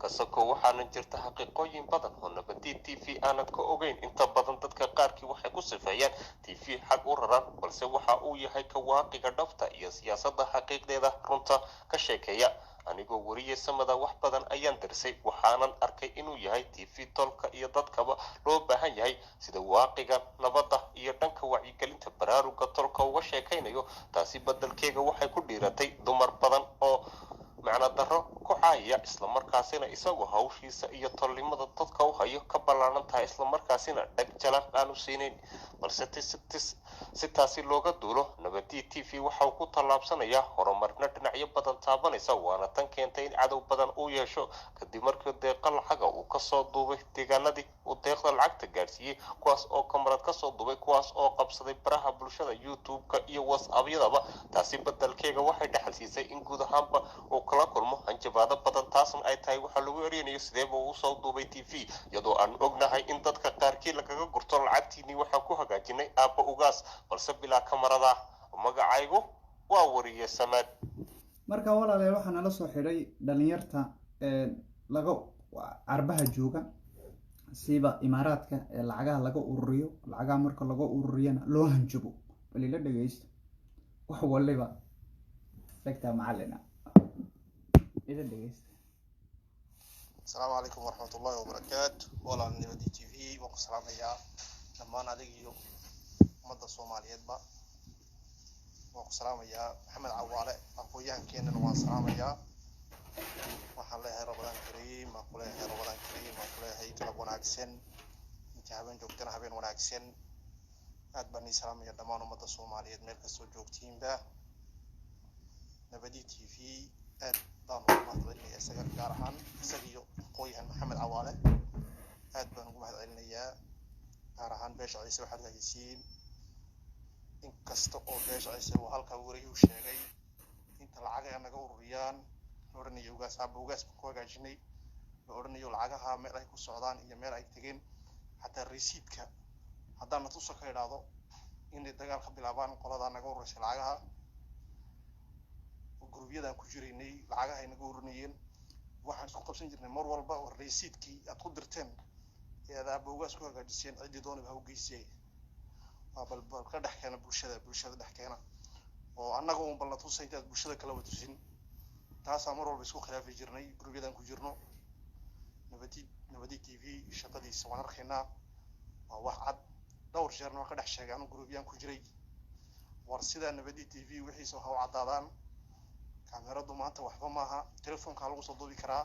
kasako waxaana jirta xaqiiqooyin badan oo nabadeed tv aanan ka ogeyn inta badan dadka qaarkii waxay ku sifeeyaan tv xag u raran balse waxa uu yahay ka waaqiga dhabta iyo siyaasadda xaqiiqdeeda runta ka sheekeeya anigoo wariye samada wax badan ayaan darsay waxaanan arkay inuu yahay tv tolka iyo dadkaba loo baahan yahay sida waaqiga nabadda iyo dhanka wacyigelinta baraaruga tolka uga sheekaynayo taasi beddelkeega waxay ku dhiiratay dumar badan oo macna darro ku caaya islamarkaasina isagoo hawshiisa iyo tolnimada dadka u hayo ka ballaaran tahay islamarkaasina dhag jalan aan u siinayn balse si taasi looga duulo nabadeed tv waxa uu ku tallaabsanayaa horumarna dhinacyo badan taabanaysa waana tan keentay in cadow badan uu yeesho kadib markii deeqa lacaga uu kasoo duubay deegaanadii uu deeqda lacagta gaarsiiyey kuwaas oo kamarad kasoo duubay kuwaas oo qabsaday baraha bulshada youtube-ka iyo whatsapp-yadaba taasi beddelkeega waxay dhaxal siisay in guud ahaanba uu kala kulmo hanjabaado badan taasna ay tahay waxaa lagu erinayo sideeba uu soo duubay tv iyadoo aan ognahay in dadka qaarkii lagaga gurto lacagtiinii waxaan ku hagaajinay aabba ugaas balse bilaa kamarada magacaygu waa wariye samaad marka walaalayaal waxaa nala soo xidhay dhalinyarta laga carbaha jooga siba imaaraadka ee lacagaha laga ururiyo lacagaha marka laga ururiyana loo hanjabo bal ila dhageysta wax waliba dhagta macallina ila dhageysta السلام عليكم ورحمة الله وبركاته والله نبدي تي في وقسلام يا لما أنا دقيقة مدة الصوماليات با وقسلام يا محمد عوالة أخويا كينا وقسلام يا وحلا هي رمضان كريم أقول هي رمضان كريم أقول هي كلا وناكسن أنت هبين جوكتنا هبين وناكسن أتبني سلام يا دمان مدة الصوماليات ملك السجوكتين با نبدي تي في baan ugu mahadcelinayaa isaga gaar ahaan isagiyo qoyhan maxamed cawaale aad baan ugu mahadcelinayaa gaar ahaan beesha ciise waxaad hagaysiin inkasta oo beesha ciise uu halkaa wariyuu sheegay inta lacagaha naga ururiyaan la odhanayo ugaas aaba ugaas baan ku hagaajinay la odhanayo lacagaha meel ay ku socdaan iyo meel ay tegeen xataa resiidka haddaan natusa ka idhaahdo inay dagaal ka bilaabaan qoladaa naga ururisay lacagaha gurubyadaan ku jiraynay lacagaha ay naga urinayeen waxaan isku qabsan jirnay mar walba oo resiidkii aad ku dirteen ee aad aaba ugaas ku hagaajiseen ciddii dooniba ha u geysiyay waa bal ka dhex keena bulshada dhex keena oo annaga uun balna tusay intaad bulshada kala watusin taasaa mar walba isku khilaafi jirnay gurubyadaan ku jirno nabadi t v shaqadiisa waan arkaynaa waa wax cad dhowr jeerna waan ka dhex sheegay anu gurubyaan ku jiray war sidaa nabadi t v wixiisa ha u caddaadaan kaamiradu maanta waxba maaha telefoonka lagu soo duubi karaa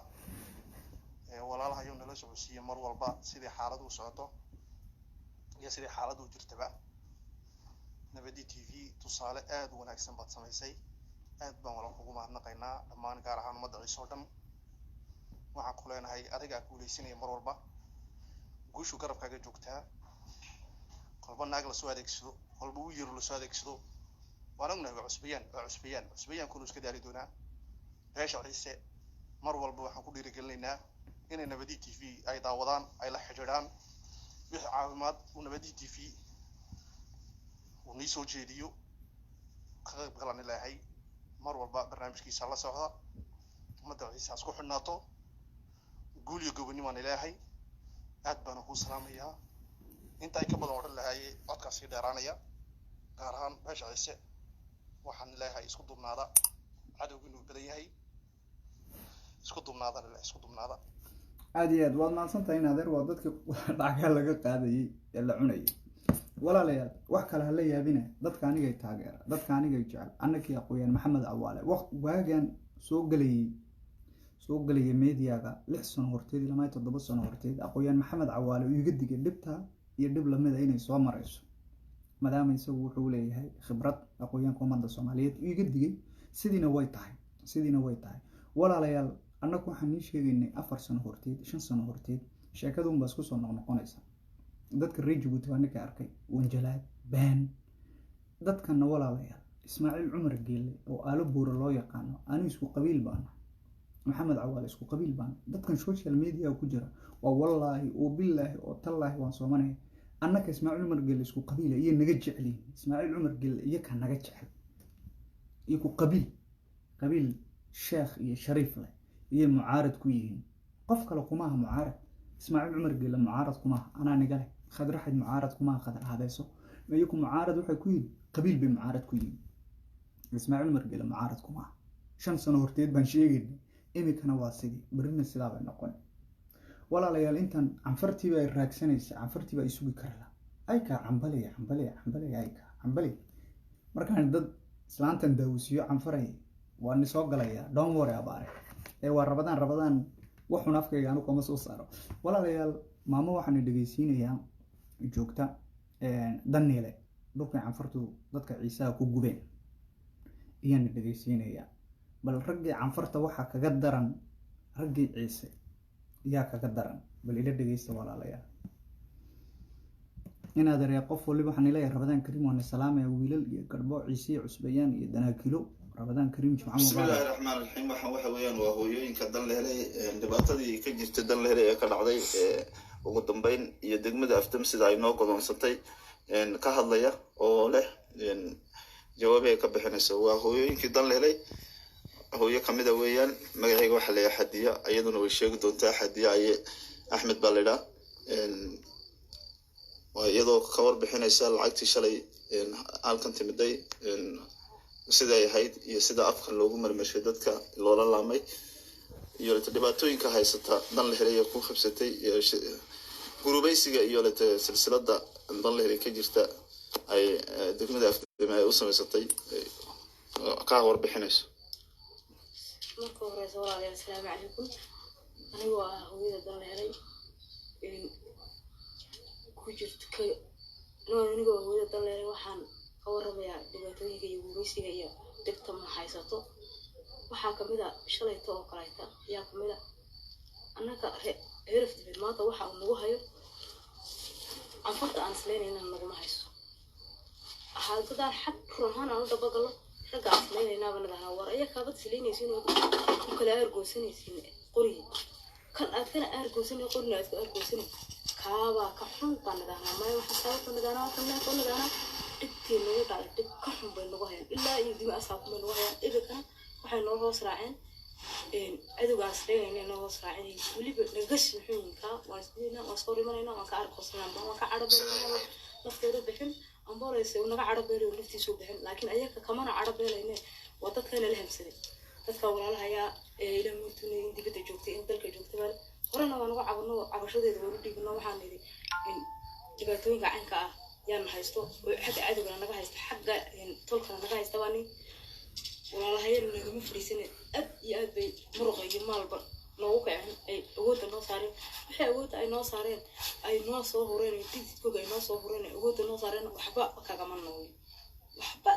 walaalaha ayuu nala socodsiiyey mar walba sidii xaaladu u socoto iyo sidii xaaladu u jirtaba nabadi t v tusaale aad u wanaagsan baad samaysay aad baan walaal kugu mahadnaqaynaa dhammaan gaar ahaan ummadda ciise oo dhan waxaan ku leenahay adigaa guulaysanaya mar walba guushu garabkaaga joogtaa kolba naag lasoo adeegsado kolba u yiro lasoo adeegsado waan ognahay waa cusbayaan kuna iska daari doonaa beesha ciise mar walba waxaan ku dhiirigelinaynaa inay nabadi TV ay daawadaan ay la xiriiraan wixii caafimaad uu nabadi TV uu nii soo jeediyo ka qayb galan ilaahay mar walba barnaamijkiisa la socda ummadda ciise isku xidhnaato guul iyo gobonimo aan ilaahay aad baan ku salaamayaa inta ay ka badan odhan lahaayee codkaasi dheeraanaya gaar ahaan beesha ciise waxaan ilaahay isku dubnaada cadowga inuu badan yahay isku dubnaada aad iyo aad waad mahadsantahay in adeer waa dadkii dhacgaa laga qaadayay ee la cunayay walaalayaal wax kale hala yaabina dadka anigay taageera dadka anigay jecel annakii aqooyaan maxamed cawaale waagan soo galayay meediyaga 6 sano horteed ilaa 7 sano horteed aqooyaan maxamed cawaale uu iga digay dhibta iyo dhib lamida inay soo marayso maadaama isagu wuxuu leeyahay khibrad aqooyaanka ummadda Soomaaliyeed uu iga digay sidiina way tahay walaalayaal annagu waxaan nii sheegaynay 4 sano horteed 5 sano horteed sheekadun baa isku soo noqonaysa dadka reer Djibouti waa ninka arkay wanjalaad baan dadkana walaalayaal Ismaaciil Cumar Geelle oo aalo buura loo yaqaano anigu isku qabiil baan maxamed cawaale isku qabiil baan dadkan social media ku jira waa wallahi oo billahi oo tallahi waan soomanay annaka Ismaaciil Cumar Geelle isku qabiil iyo naga jeceliin Ismaaciil Cumar Geelle iyo ka naga jecel iyo ku qabiil sheekh iyo shariif leh iyo mucaarad ku yihiin qof kale kuma aha mucaarad Ismaaciil Cumar Geelle mucaarad kuma ana niga leh khadra xid mucaarad kuma khadra hadeeso mayo ku mucaarad waxay ku yihiin qabiil bay mucaarad ku yihiin Ismaaciil Cumar Geelle mucaarad kuma 5 sano horteed baan sheegaynay imikana waa sidii barina sidaa bay noqon walaalayaal intan canfartii bay raagsanaysa canfartii bay isugu karla ay ka cambaliya ay ka cambali markaan dad islaantan daawisiyo canfaray waan soo galaya don't worry about it ee waa rabadaan waxun afkayga anu kuma soo saaro walaalayaal maamo waxaan dhageysiinayaa joogta Daniele dhulka canfartu dadka Ciisaa ku gubeen iyaan dhageysiinayaa bal raggii canfarta waxa kaga daran raggii Ciise yaa kaga daran bal ila dhageysta walaalayaal in aad reey qof waliba waxaan ilaahay rabadaan kariim waan salaamay wiilal iyo garbo Ciise cusbayaan iyo danaakilo rabadaan kariim jumca bismillaahir rahmaanir rahiim waxaan waxa weeyaan waa hooyooyinka dan lehelay dhibaatadii ka jirtay dan lehelay ee ka dhacday ugu dambeyn iyo degmada aftam sida ay noo godoonsatay ka hadlaya oo leh jawaab ay ka bixinayso waa hooyooyinkii dan lehelay hooyo kamida weeyaan magacayga waxa la yahay Hadiya ayaduna way sheegi doontaa Hadiya ay Axmed Balida waa iyadoo ka warbixinaysa lacagtii shalay halkan timiday sida ay ahayd iyo sida afkan loogu marmashay dadka loola laamay iyo dhibaatooyinka haysata dan lehelay ku xabsatay gurubaysiga iyo silsilada dan lehelay ka jirta ay degmada aftam ay u samaysatay ka warbixinayso marka hore walaalayaal assalaamu calaykum anigu waa hooyada dan lehelay ku jirta anigu waa hooyada dan lehelay waxaan ka warramayaa dhibaatooyinka iyo gurubaysiga iyo dhibta ma haysato waxaa kamid ah shalayto oo kaleeta ayaa kamid ah annaka heraftibeed maanta waxa uu nagu hayo canfarta aan isleynayna naguma hayso hadaan xag ruuxaan aan u dabagalo ragga aan isleynaynaaba nadaha war ayaa kaabad isleynaysiin oo ku kala aargoosanaysiin qori kan aad kana aargoosanay qorina aad ka aargoosanay kaabaa ka xun baan nadaha ma waxa sababta nadaana dhibtii nagu dhacay dhib ka xun bay nagu hayaan ilaa iyo dib asaabku bay nagu hayaan ibikana waxay noo hoos raaceen cadowgaas leeyahay noo hoos raaceen weliba naga shixinka waan soo rimanayna waan ka arkoosnaa waan ka carabeynaa nafteedu bixin ambooleysa naga carabeeyo laftiisu bixin laakiin ayaga kamana carabeelayne waa dadkana la hamsaday dadka walaalaha ila murtuna dibadda joogtay in dalka joogtay bal horena waan uga cabashadeeda waan u dhiibno waxaan nidhi dhibaatooyinka caynka ah yaan haysto xagga cadowgana naga haysto xagga tolkana naga haysta bani walaalahayeen nagama fariisan aad iyo aad bay muruqa iyo maalba noogu kaceen ay awoodda noo saareen waxay awoodda ay noo saareen ay noo soo horeen tididkooga ay noo soo horeen awoodda noo saareen waxba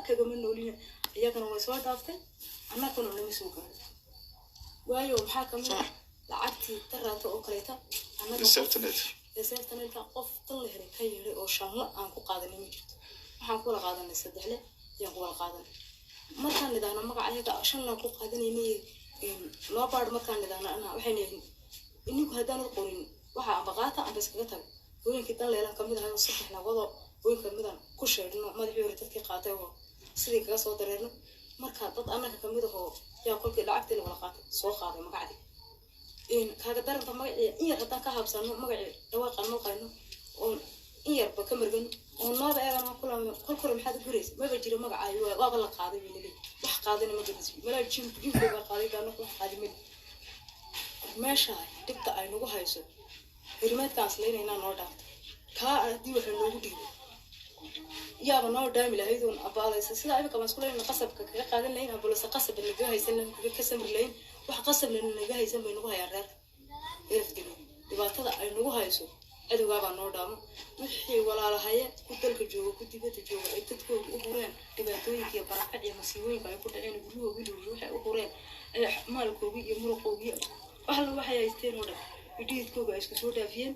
kagama noolina iyagana way soo dhaaftay annagana nama soo gaaro waayo maxaa kamid ah lacagtii daraato oo kaleeta annaga reservtan ilka qof tan la helay ka yeeray oo shanla aan ku qaadanay ma jirto waxaan kula qaadanay saddexle ayaan kula qaadanay markaan nidaano magacayaga shanla ku qaadanaynay loo baad markaan nidaano ana waxay leeyihiin ininku haddaan qorin waxa aan baqaata aan iskaga tago hooyinkii tan leelan kamid ahay oo saddex nabado hooyin kamid ah ku sheegno madaxii hore dadkii qaatay oo sidii kaga soo dareerno marka dad annaga kamid ah oo yaa qolkii lacagtii la wada qaatay soo qaaday magacadii kaaga daranta magacii in yar haddaan ka habsano magacii dhawaaqaan maqayno oo in yarba ka margan oo nooba eegana kulama kolkore maxaad guraysa maba jiro magacaayo waaba la qaaday wiilali wax qaadana ma jirto malaa jimkooga qaaday gaano wax qaaday mid meesha dibta ay nagu hayso hirimaadkaas leynayna noo dhaafto kaa haddii waxa noogu dhiibay yaaba noo dhaami lahaydoon abaalaysa sida imika baan isku leynayna qasabka kaga qaadan lahayn ambalose qasabba naga haysan lahayn ka samri lahayn wax qasabna naga haysan bay nagu hayaan reerka erafdimi dhibaatada ay nagu hayso cadowgaabaa noo dhaamo wixii walaalahaya ku dalka jooga ku dibadda jooga ay dadkooda u hureen dhibaatooyinka iyo barakac iyo masiibooyinka ay ku dhaceen guryahoogi luuri waxay u hureen maalkoogii iyo muruqoogii waxla waxay haysteen oo dhan idhiidkooga ay isku soo dhaafiyeen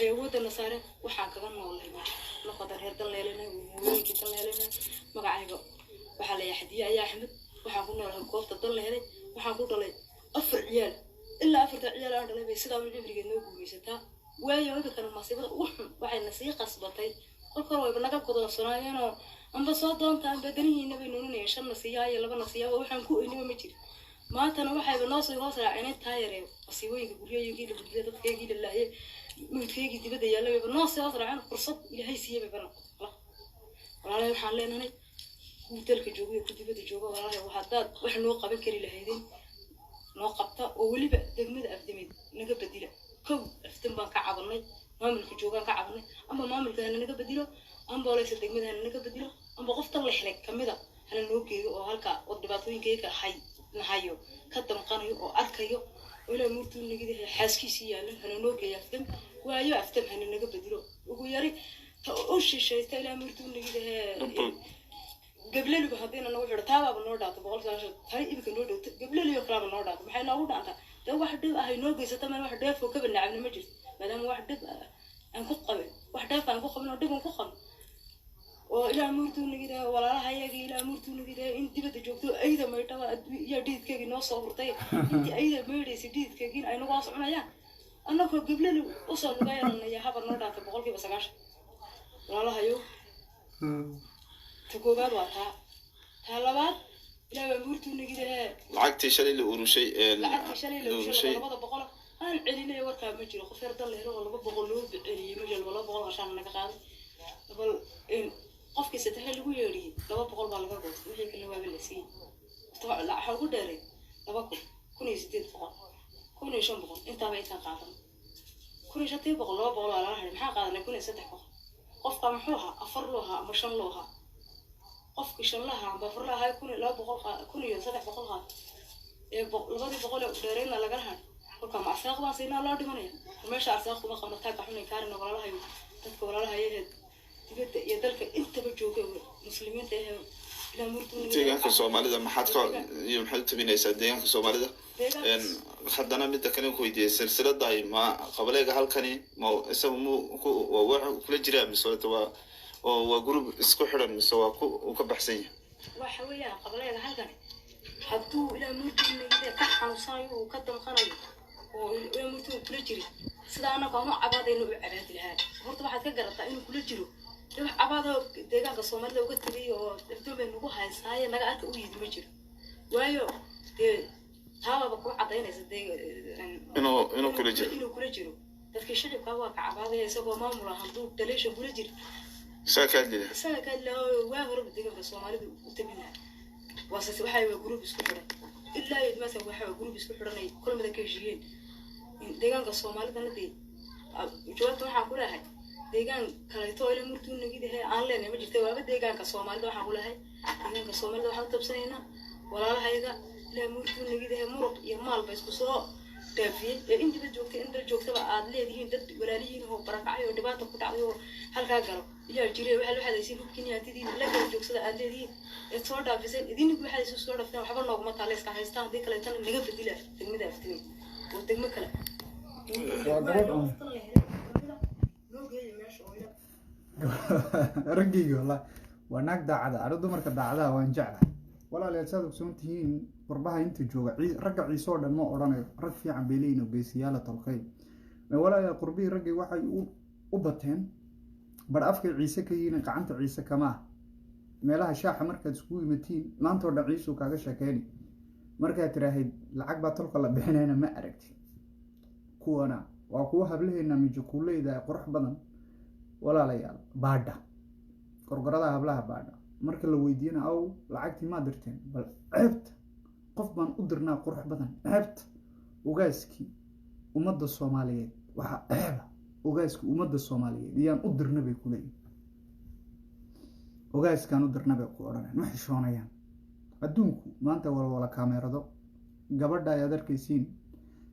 ay awoodana saareen waxaan kaga noolay noqoda reer dan leelanay hooyooyinkii dan leelanay magacayga waxaa layaa xadiye ayaa axmed waxaan ku noolahay goobta dan la helay waxaan ku dhalay 4 ciyaal ilaa 4 ciyaal aan dhalay bay sidaa cimrigeed noo guulaysataa waayo imikana masiibada ugu xun waxayna sii qasbatay kolkor wayba naga godolsanaayeenoo amba soo doonta amba danihiina bay noonanayeen 5 nasiyaa iyo 2 nasiyaa waxaan ku eynima ma jiro maantana waxayba noo soo hoos raaceen intaa yaree masiibooyinka guryahoygii la gudbiyay dadkeygii la laayay mudkeygii dibadda yaallayba noo soo hoos raaceen fursad ilaahay siiyey bay bana walaalay waxaan leenahay kuwa dalka jooga iyo ku dibadda jooga walaalay waxaad wax noo qaban kari lahaydeen noo qabta oo weliba degmada afdamid naga bedila kow afdan baan ka cabanay maamulka joogaan ka cabanay ama maamulka hana naga bedilo amba oleysa degmada hana naga bedilo amba qoftan la helay kamida hana noo geeyo oo halka oo dhibaatooyinkayga nahayo ka damqanayo oo arkayo oo ilaa murtuu nagidahay xaaskiisii yaalan hana noo geeyo afdan waayo afdan hana naga bedilo ugu yari ta oo shisheeyta ilaa murtuu nagidahay gableliba haddayna nagu xidho taabaaba noo dhaato 100 tani ibika noo dhowto gableliyo kalaaba noo dhaato maxay noogu dhaantaa dee wax dhib ah ay noo geysata meel wax dheefoo kaba nacabna ma jirto maadaama wax dhib aan ku qabin wax dheef aan ku qabin oo dhib aan ku qabin oo ilaa murtuu nagidaa walaalaha iyagii ilaa murtuu nagidaa in dibadda joogto ayda maydhaba yaa dhiidkeygii noo soo hurtay intii ayda maydhaysay dhiidkeygii ay nagu hoos cunayaan annagoo gableli usoo nugayanaya haba noo dhaata 9% walaalahayo تكوبات واتا هالبعض لا بمرتو نجده lacagtii shalay la urushay lacagtii shalay la urushay labada boqol aan celinay warka ma jiro qof yar dal helo laba boqol loo bixiyay ma jiro laba boqol ashaan naga qaaday bal in qofkii saddex lagu yeeriyo laba boqol baa laga goostay wixii kale waa la siiyay la waxa ugu dheeray 2800 1500 inta bay ka qaadan 1500 laba boqol la haray maxaa qaadanay 1300 qofka muxuu ahaa 4 loo ahaa ama 5 loo ahaa qofki shanlaha amba furlaha kun iyo 300 qaad ee labadii boqol ee dheerayna laga rahay kolka ma asaaqba sayna loo dhimanaya meesha asaaqu ma qabna taag xunay kaarin walaalaha dadka walaalaha yahay dibadda iyo dalka intaba jooga muslimiinta ee ila murtuu deegaanka Soomaalida maxaad ka iyo maxay tabinaysaa deegaanka Soomaalida haddana mid kale ku weydiiyay silsilada ay ma qabalayga halkani ma isagu waa kula jiraa misalta waa group isku xiran mise waa ku ka baxsan yahay waxa weeyaan qabalayga halkan hadduu ilaa murtuu nagida ka xanuunsanayo oo ka damqanayo oo ilaa murtuu kula jiri sida anaga ma cabaadayno u cabaadi lahaa horta waxaad ka garataa inuu kula jiro wax cabaado deegaanka Soomaalida uga tagay oo dadweyne nagu haysay naga arka u yidhi ma jiro waayo taaba ku cadaynaysa inuu kula jiro dadka shacabka waa ka cabaadaya isagoo maamul ahaan daleesha kula jiro ساكن waa hore deegaanka Soomaalida u tabinaa waasas waxa ay group isku xiran ilaa ay maanta waxa ay group isku xiranay kulmada ka heshiyeen deegaanka Soomaalida nadii jawaabta waxa ku lahay deegaan kale too ilaa murtuu nagidahay aan leenahay ma jirto waaba deegaanka Soomaalida waxa ku lahay deegaanka Soomaalida waxa tabsanayna walaalahayaga ilaa murtuu nagidahay muruq iyo maal ba isku soo dhaafiyay ee inta joogtaba aad leedihiin dad walaalihiin oo barakacay oo dhibaato ku dhacday oo halka galo yaa jiray waxa la xadaysin hubkiin yaantidiin la kala joogsada aad leedihiin ee soo dhaafisay idin waxa ay soo dhaaftaan waxba noogma taaleeska haystaan hadii kale tan naga bedila degmada aftiin oo degmo kale raggayga wallahi waa naag daacada ana dumarka daacadaha waan jeclahay walaalayaal saad ogsoon tihiin qurbaha inta jooga ragga ciise oo dhan ma odhanayo rag fiican bay leeyihin oo geesiyaala tolkay walaalayaal qurbihii raggay waxay u bateen bar afkay ciise ka yihiin gacanta ciise kama ah meelaha shaaxa markaad iskugu yimatiin maanta oo dhan ciisuu kaaga sheekeyni markaad tiraahayd lacag baa tolka la bixinayna ma aragti kuwana waa kuwa hablaheena mijakuuleyda qurux badan walaalayaal baadha gorgorada hablaha baadha marka la weydiina aw lacagtii ma dirteen bal ceebta qof baan u dirnaa qurux badan ceebta ogaaskii ummadda Soomaaliyeed waxa ceeba ogaaskii ummadda Soomaaliyeed iyaan u dirna bay ku leeyihiin ogaaskaan u dirna bay ku odhanayaan ma xishoonayaan adduunku maanta wala kaamerado gabadha ay adarkaysiin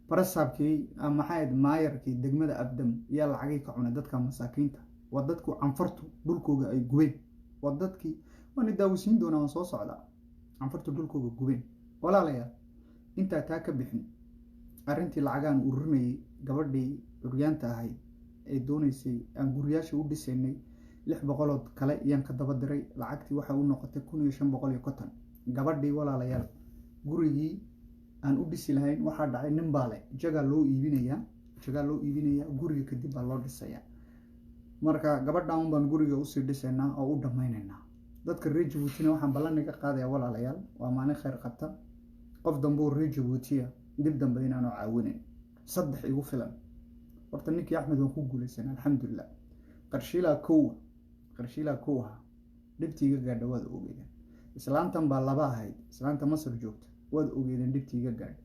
barasaabkii ama maxayd maayarkii degmada abdam yaa lacagay ka cunay dadka masaakiinta waa dadku canfartu dhulkooga ay gubeen waa dadkii waan daawisiin doonaa waan soo socdaa canfartu dhulkooga gubeen walaalayaal intaa taa ka bixin arrintii lacagaan ururinayay gabadhii curyaanta ahayd ee doonaysay aan guriyaasha u dhisaynay 600 kale iyaan ka daba diray lacagtii waxa uu noqotay 1550 gabadhii walaalayaal gurigii aan u dhisi lahayn waxa dhacay nin baale jaga loo iibinaya guriga kadib baa loo dhisayaa marka gabadhaan baan guriga u sii dhisaynaa oo u dhamaynaynaa dadka reer Djibouti waxaan ballan ka qaadayaa walaalayaal waa maalin khayr qabta qof dambe reer Djibouti dib dambe inaan caawinayn saddex igu filan horta ninkii Axmed waan ku guulaysan alxamdulillah qarshiila kooha dhibtiiga gaadha waad ogeydeen islaantan baa laba ahayd islaanta Masar joogta waad ogeydeen dhibtiiga gaadha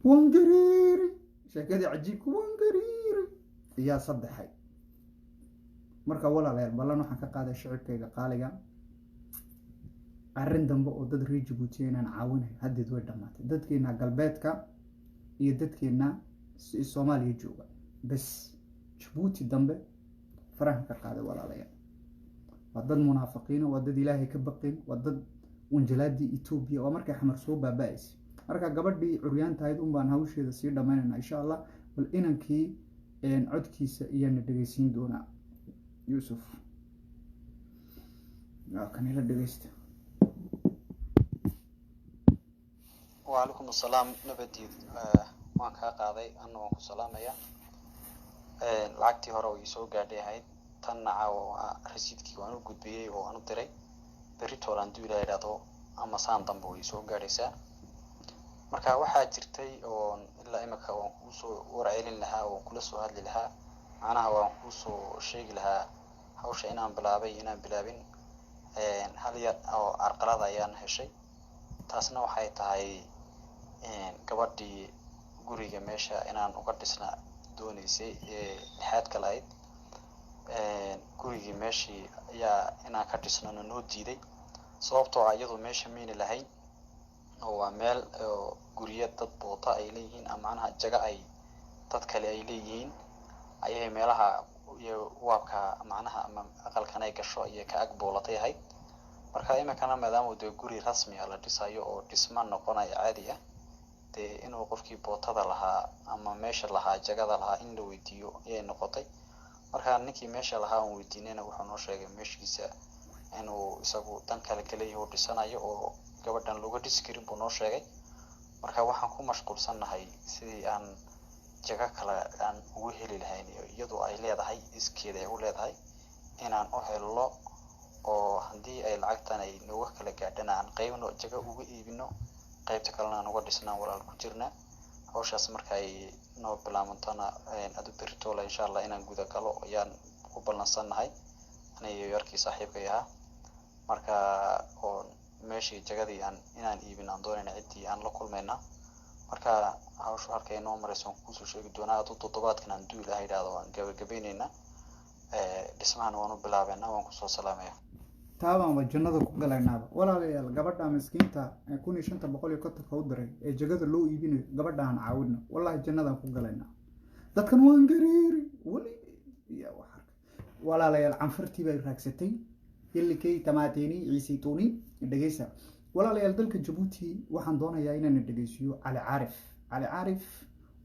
wangariiri sheekadii cajiibku wangariiri iyaa saddexay marka walaalayaal ballan waxaan ka qaaday shicibkayga qaaliga arrin dambe oo dad reer Djibouti inaan caawinayo haddeed way dhamaatay dadkeena galbeedka iyo dadkeena Soomaaliya jooga bas Djibouti dambe farahan ka qaaday walaalayaal waa dad munaafiqiin waa dad Ilaahay ka baqeen waa dad wanjalaadii Ethiopia waa markay xamar soo baabaayay marka gabadhii curyaanta ahayd baan hawsheeda sii dhamaynayna insha Allah bal inankii codkiisa iyana dhageysiin doonaa Yusuf kan ila dhageysta وعليكم السلام نبدي waan ka qaaday anna waan ku salaamaya lacagtii hore oo ii soo gaadhay ahayd tanna caawa rasiidkii waan u gudbiyay oo aan u diray berri toolaan duu ilaa idhaahdo ama saan dambe way soo gaadhaysaa marka waxaa jirtay oo ilaa imika waan kuu soo warcelin lahaa oo kula soo hadli lahaa macnaha waan kuu soo sheegi lahaa hawsha inaan bilaabay inaan bilaabin hal yar oo arqalada ayaan heshay taasna waxay tahay gabadhii guriga meesha inaan uga dhisna doonaysay lixaad kale ahayd gurigii meeshii ayaa inaan ka dhisnana noo diiday sababtoo ah iyadu meesha mayna lahayn oo waa meel guryo dad boota ay leeyihiin ama macnaha jaga ay dad kale ay leeyihiin ayay meelaha iyo waabka macnaha ama aqalkan ay gasho iyo ka ag boolatay ahayd marka imikana maadaama dee guri rasmi ah la dhisayo oo dhisma noqonaya caadi ah dee inuu qofkii bootada lahaa ama meesha lahaa jagada lahaa in la weydiiyo ayay noqotay marka ninkii meesha lahaa aan weydiinayna wuxuu noo sheegay meeshiisa inuu isagu dan kale kaleeyahay oo dhisanayo oo gabadhan looga dhisi karin buu noo sheegay marka waxaan ku mashquulsannahay sidii aan jaga kale aan ugu heli lahayn iyadoo ay leedahay iskeeda ay u leedahay inaan u helno oo haddii ay lacagtan ay nooga kala gaadhana aan qaybno jaga uga iibino qaybta kalena aan uga dhisnaan walaal ku jirna hawshaas marka ay noo bilaabantana adu berritoola insha allah inaan guda galo ayaan ku ballansannahay aniga yarkii saaxiibkay ahaa marka oo meeshii jagadii inaan iibin aan doonayna ciddii aan la kulmayna marka hawshu halkay noo marayso aan kusoo sheegi doonaa adu toddobaadkan aan duu ilaha idhaahdo waan gabagabaynaynaa dhismahan waan u bilaabeynaa waan kusoo salaamaya taabaan jannada ku galaynaaba walaalayaal gabadha miskiinta 1550 u diray ee jagada loo iibinayo gabadha aan caawino wallahi jannada ku galaynaa dadkan waan gariiri wali ya waxa walaalayaal canfartii bay raagsatay illikay tamaatini ciisituni dhageysa walaalayaal dalka Djibouti waxaan doonayaa inaan dhageysiyo Ali Caarif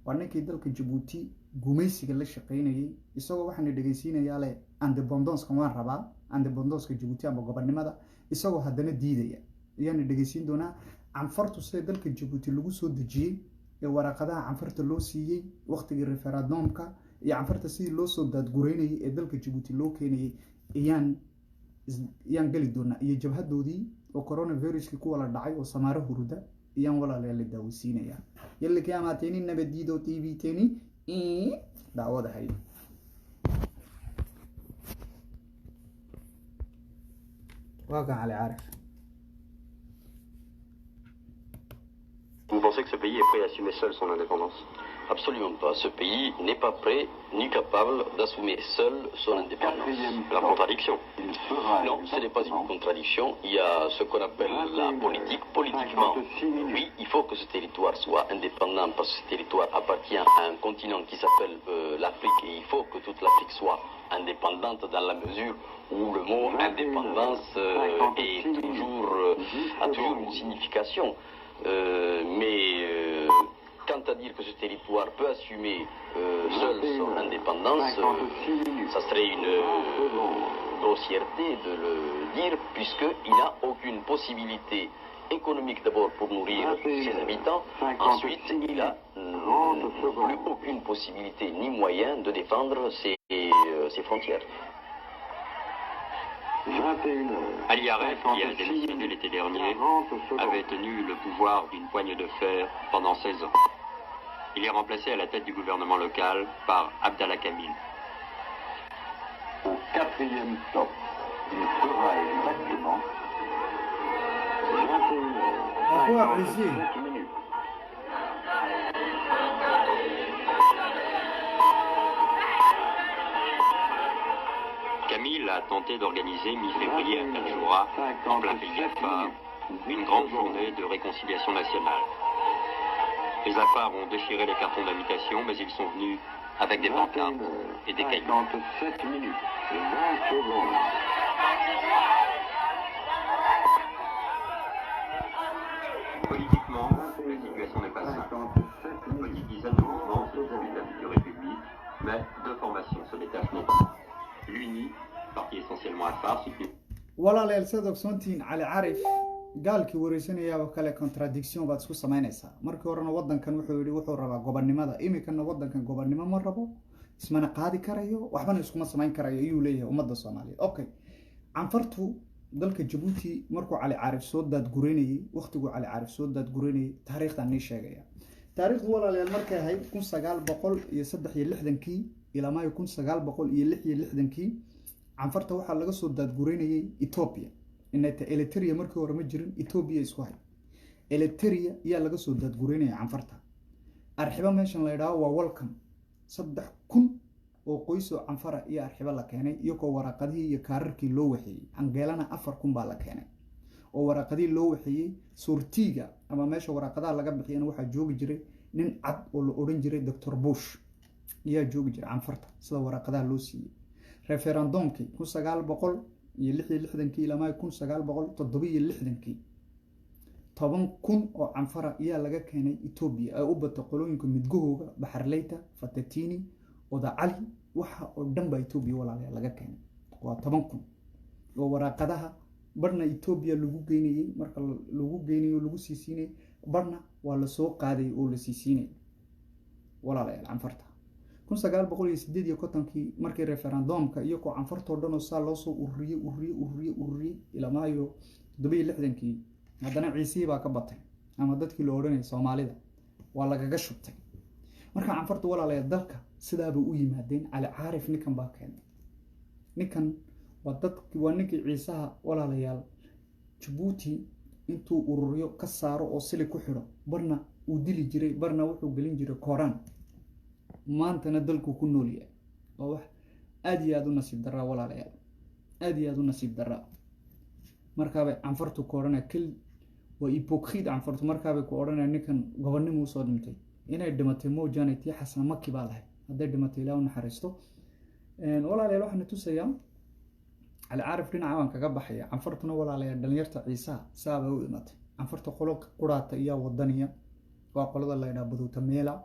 waa ninkii dalka Djibouti gumaysiga la shaqaynayay isagoo waxaan dhageysiinayaa leh independence waan rabaa independence Djibouti ama gobernimada isagoo haddana diidaya ayaan dhageysiin doonaa canfartu sida dalka Djibouti lagu soo dejiyay ee waraqadaha canfarta loo siiyay waqtigii referendumka iyo canfarta sidii loo soo daadgureynayay ee dalka Djibouti loo keenayay ayaan gali doonaa iyo jabhadoodii oo coronaviruskii ku wala dhacay oo Samaaro Huruda ayaan walaalayaal daawisiinaya yalla kiyamaatayni nabadiido TV tani daawada hay واقع على عارف. Vous pensez que ce pays est prêt à assumer seul son indépendance? Absolument pas. Ce pays n'est pas prêt ni capable d'assumer seul son indépendance. La contradiction. Non, ce n'est pas une contradiction. Il y a ce qu'on appelle la politique. Politiquement, oui, il faut que ce territoire soit indépendant parce que ce territoire appartient à un continent qui s'appelle l'Afrique et il faut que toute l'Afrique soit indépendante dans la mesure où le mot indépendance a toujours une signification. Quant à dire que ce territoire peut assumer seul son indépendance, ça serait une grossièreté de le dire, puisqu'il n'a aucune possibilité économique d'abord pour nourrir ses habitants, ensuite il n'a plus aucune possibilité ni moyen de défendre ses frontières. Ali Aref, qui a démissionné l'été dernier, avait tenu le pouvoir d'une poigne de fer pendant 16 ans. Il est remplacé à la tête du gouvernement local par Abdallah Kamil. Au 4e stop, il sera exactement 21h. Kamil a tenté d'organiser mi-février à Tadjoura, en plein pays Afar, une grande journée de réconciliation nationale. Les Afars ont déchiré les cartons d'invitation, mais ils sont venus avec des pancartes et des cailloux. 57 minutes et 20 secondes. Politiquement, la situation n'est pas simple. Une petite dizaine de mouvements se disputent la future République, mais deux formations se détachent notamment. L'UNI, parti essentiellement Afar, soutenu. walaalayaal sida ogsoontiin cali carif gaalkii wareysanaya kale contradiction baad isku sameynaysaa markii horena wadankan wuxuu yiri wuxuu rabaa gobernimada imikana wadankan gobernimo ma rabo ismana qaadi karayo waxbana iskuma sameyn karayo ayuu leeyahay ummadda Soomaaliyeed okay canfartu dalka Djibouti markuu cali carif soo daad gureynayay waqtigu cali carif soo daad gureynayay taariikhdan ni sheegaya taariikhdu walaalayaal markay ahayd 1963 ilaa maayo 1966 canfarta waxaa laga soo daad gureynayay Ethiopia inta Eritrea markii hore ma jirin Ethiopia isku hay Eritrea ayaa laga soo daad gureynayay canfarta arxiba meeshan la yiraahdo waa welcome 3000 oo qoys oo canfara iyo arxiba la keenay iyagoo waraqadii iyo kaararkii loo waxeeyay angeelana 4000 baa la keenay oo waraqadii loo waxeeyay suurtiga ama meesha waraqadaha laga bixiyana waxaa joogi jiray nin cad oo la oran jiray Dr. Bush ayaa joogi jiray canfarta sida waraqadaha loo siiyay referendumkii 1966 ilaa 1967 10,000 oo canfara ayaa laga keenay Ethiopia ay u bato qolooyinka midgahooga Baxarleyta Fatatini Oda Cali waxa oo dhanba Ethiopia walaalayaal laga keenay waa 10,000 oo waraqadaha barna Ethiopia lagu geynayay marka lagu geynayo lagu siisiinay barna waa la soo qaaday oo la siisiinay walaalayaal canfarta 1958 markii referendumka iyo ko canfarto dhan oo saa loo soo ururiyay ilaa maayo 67 haddana ciisi baa ka batay ama dadkii loo oranay Soomaalida waa lagaga shubtay marka canfartu walaalayaal dalka sidaaba u yimaadeen cali caarif ninkan baa keenay ninkan waa ninkii ciisaha walaalayaal Djibouti intuu ururiyo ka saaro oo sili ku xiro barna uu dili jiray barna wuxuu gelin jiray Koran maantana dalku ku nool yahay oo wax aad iyo aad u nasiib darra walaalayaal aad iyo aad u nasiib darra markaaba canfartu koorana kal waa hypocrite canfartu markaaba ku oranay ninkan gobernimo u soo dhintay inay dhimatay moojanati xasan makki baa lahayd haday dhimatay ilaa una xariisto walaalayaal waxaan tusayaa cali caarif dhinaca aan kaga baxaya canfartuna walaalayaal dhalinyarta ciisa saaba u dhimatay canfarta qolo quraata iyo wadaniya waa qolada la yiraahdo Baduuta Meela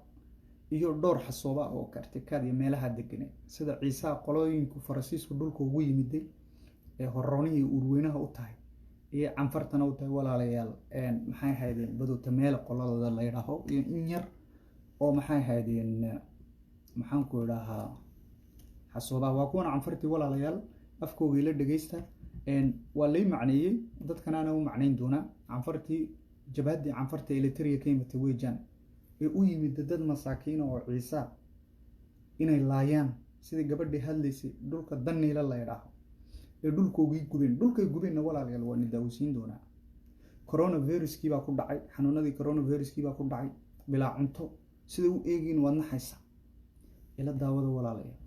iyo dhowr xasooba oo kartikaad iyo meelaha deganay sida ciisaa qolooyinku farasiisku dhulka ugu yimiday ee horoonihii urweynaha u tahay iyo canfartana u tahay walaalayaal maxay ahaydeen badowta meel qoladooda la yidhaaho iyo in yar oo maxay ahaydeen maxaan ku idhaahaa xasoobaha waa kuwan canfartii walaalayaal afkoogii la dhegeysta waa lay macneeyey dadkanaana u macnayn doonaa canfartii jabhaddii canfarta elitariya ka yimatay weejaan ee u yimid dad masaakiina oo ciisa inay laayaan sidii gabadhii hadlaysay dhulka daniila la yidhaaho ee dhulkoogii gubeen dhulkay gubeenna walaalayaal waa nidaawisiin doonaa coronaviruskii baa ku dhacay xanuunadii coronaviruskii baa ku dhacay bilaa cunto sida u eegiin waad naxaysa ila daawada walaalayaal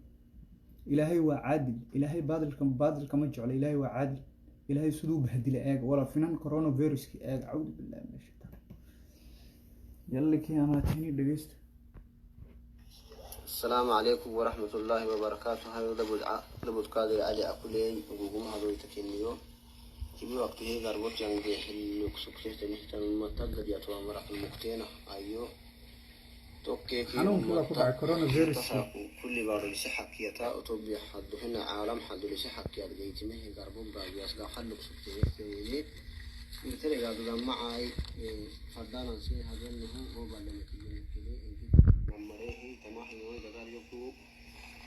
ilaahay waa caadil ilaahay baadilka ma jeclo ilaahay waa caadil ilaahay siduu bahdila eega wala finan coronaviruski eega cawdu billahi min shaytaan yalla kii amaatini dhageysta السلام عليكم ورحمة الله وبركاته. هاي لابد كادر علي أكلين وجوجم هذا يتكلميو كبير وقت هي قربت جنبي حلو كسكرت نحتاج المتقد يا مرق المقتنع أيوه توكي في كورونا فيروس كل بارو لسحق يتا أطبي حد هنا عالم حد لسحق يا رجيت منه قربون باقي أسقى حلو كسكرت نحتاج مثل قالوا لما معي حدانا نسي هذا إنه هو بعدين كذي مريه تماحي ويدا قال يكو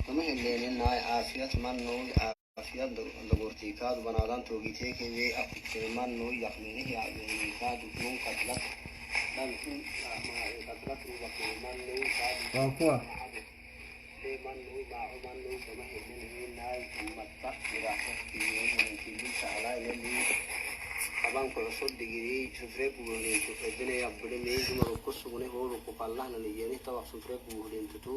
تماحي اللي لنا عافية منو عافية دبورتيكاد بنادان توجيتك ذي أفكر منو يخليه يعني كاد وكون قتلت لكن ما قتلت وبكون منو كاد وقوة منو مع منو تماحي اللي لنا متى براسه في يوم في الشهر اللي abaan ku cusub digiri sufreek buuleen ku fadinaya abdheemay mar ku sugnay hool ku qallahna leeyay taa sufreek buuleen tutu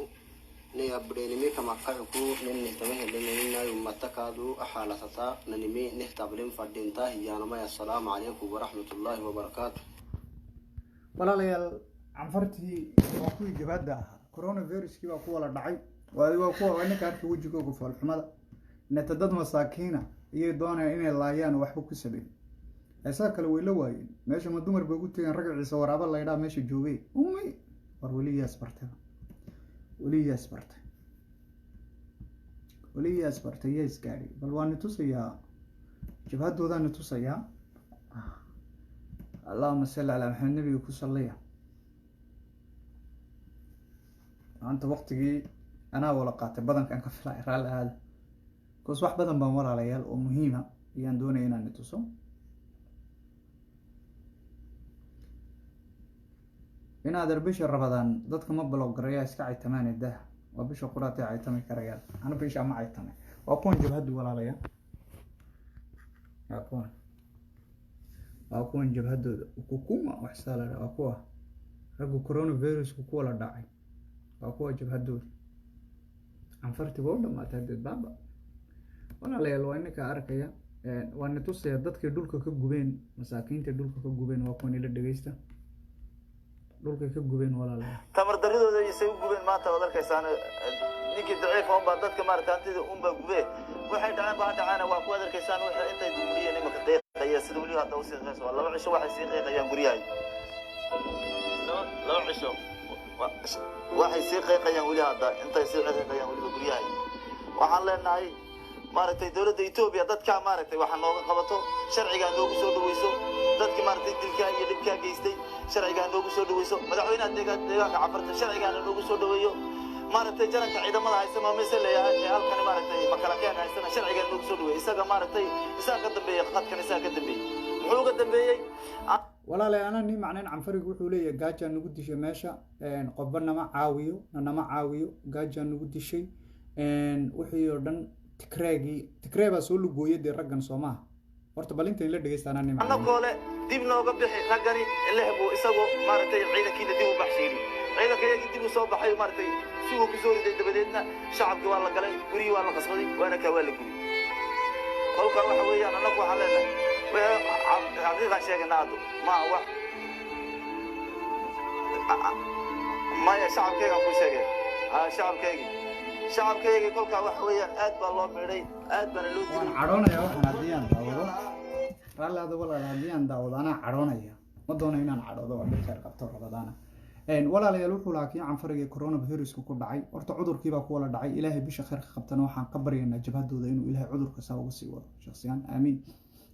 ne abdheemay kama ka ku nin tamahe leeyay matakaadu ahaalatata nanimi nihtablim fadinta hiyaanama assalamu alaykum wa rahmatullahi wa barakatuh walaalayaal canfartii waa ku jabada coronaviruski waa ku wala dhacay waa ku ninka arki wajigooga falxumada inta dad masaakiina iyo doonaya inay laayaan waxba ku sameeyay أساك الويلة واين ماشي ما دومر بقول تيجي رجع عيسى ورابا الله يدا ماشي جوبي أمي ولي ياسبرته ولي ياسبرته ولي ياسبرته يسكاري بل وان توسيا جبهة دودا نتوسيا اللهم صل على محمد النبي وكسليا أنت وقتي أنا ولا قاتل بدن كان كفلا إرال هذا كوس واحد بدن بمر على يال ومهمة يندوني هنا نتوسو إن هذا بيش الرمضان ضدك ما بلوغ رياس كعي تمانية ده وبيش قراتي عي تمي كريال أنا بيش أما عي تمي وأكون جبهد ولا ليا أكون جبهد وكوكوما وحسالة أكوا رجو كورونا فيروس وكولا داعي أكوا جبهد عن فرتي بولا ما تهدد بابا ولا ليا لو إنك أركيا وأن توصي ضدك دولك كجوبين مساكين تدولك كجوبين وأكون إلى الدقيستا dhulka ka gubeen walaalaha tamar daridooda ay soo gubeen maanta wad arkaysaan ninkii daciif oo baa dadka maartaantida un baa gubee waxay dhacaan baa dhacana waa ku arkaysaan waxa intay dumriyeen imaka deeqaya sida wali hadda u sii qeyso laba cisho waxay sii qeeyayaan guriyahay laba cisho waxay sii qeeyayaan wali hadda intay sii qeeyayaan wali guriyahay waxaan leenahay maartay dawladda Itoobiya dadka maartay waxa nooga qabato sharciga noogu soo dhaweyso dadka maartay dilka iyo dhibka geystay sharciga noogu soo dhaweyso madaxweynaha deegaanka cafarta sharciga noogu soo dhaweeyo maartay jaranka ciidamada haysan ma meesha leeyahay halkan maartay makalakeen haysan sharciga noogu soo dhaweeyo isaga maartay isaga ka dambeeyay qadkan isaga ka dambeeyay muxuu ka dambeeyay walaalahay ana ni macnaan canfarigu wuxuu leeyahay gaaja nagu dishay meesha qodbana ma caawiyo gaaja nagu dishay wixii oo dhan تكريبا سولو جويد الرجل سوما horta balinta in la dhageystaana nin anagoo dib nooga bixi ragani leexbu isagu maartay ciidankiina dib u baxsheeli ciidankeega dib u soo baxay maartay suuq ku soo riday dabadeedna shacabki waa la galay guriga waa la qasbaday waana ka waa la gubay kolka waxa weeyaan anagu waxa leenahay xaqiiqa sheeganaado ma wax ma ya shacabkeega ku sheegay shacabkeega kolka waxa weeyaan aad baa loo meeray aad baa loo diray caroonaya waxaan hadiyaan daawado raalada walaal hadiyaan daawado ana caroonaya ma doonayo inaan caroodo waa dhulka qabto rabadana walaalayaal wuxuu laakiin canfariga coronaviruska ku dhacay horta cudurkiibaa ku wala dhacay ilaahay bisha khayrka qabtana waxaan ka baryaynaa jabhadooda inuu ilaahay cudurka saa uga sii wado shakhsiyaan aamiin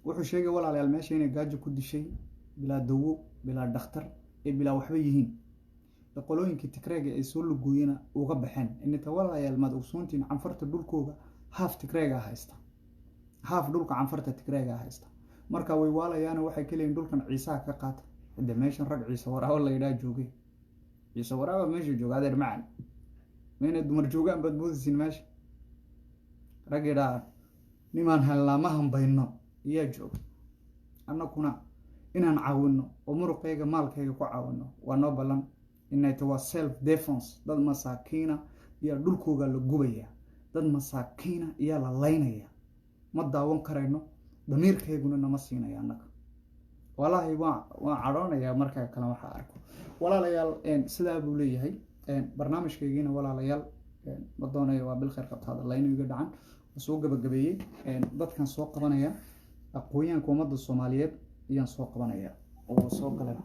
wuxuu sheegay walaalayaal meesha inay gaajo ku dishay bilaa dawo bilaa dhakhtar ee bilaa waxba yihiin qolooyinkii tigreega ay soo lugooyena uga baxeen inta walaalayaal maad ogsoontiin canfarta dhulkooga haaf tigreega haysta haaf dhulka canfarta tigreega haysta marka way waalayaana waxay ka leeyihiin dhulkan ciisaha ka qaata hadda meeshan rag ciise waraabo la yidhaha joogay ciise waraaba meesha jooga adeer macaan mayna dumar joogaan baad moodaysiin meesha rag yidhaha nimaan helnaa hambayno iyaa jooga annakuna inaan caawino oo muruqayga maalkayga ku caawino waa noo ballan inay tahay self defense dad masaakiina iyo dhulkooga la gubaya dad masaakiina iyo la laynaya ma daawan karayno damiirkayguna nama siinaya annaga walaahi waan cadhoonayaa markaa kale waxaa arko walaalayaal sidaa buu leeyahay barnaamijkaygiina walaalayaal ma doonayo waa bil khayr qabtaada layno iga dhacan soo gabagabeeyey dadkan soo qabanaya aqoonyaanka ummadda soomaaliyeed ayaan soo qabanaya oo soo galana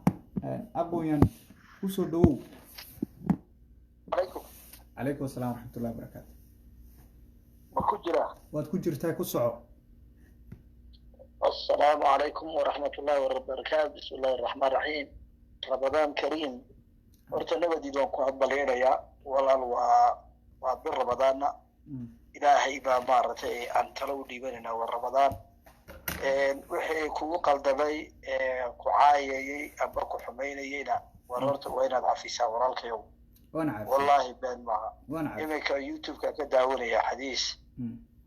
aqoonyaan kusoo dhawow calaykum asalaam waraxmatullahi wabarakaatu waad ku jirtaa ku soco السلام عليكم ورحمة الله وبركاته بسم الله الرحمن الرحيم رمضان كريم horta nabadii baan ku hadbaleenayaa walaal waa bir ramadaana ilaahay baa maaragtay aan talo u dhiibanaynaa waa ramadaan wixii kugu qaldamay ku caayayay amba ku xumaynayayna war horta waa inaad cafisaa walaalkayow wallaahi been maaha iminka youtube-ka ka daawanaya xadiis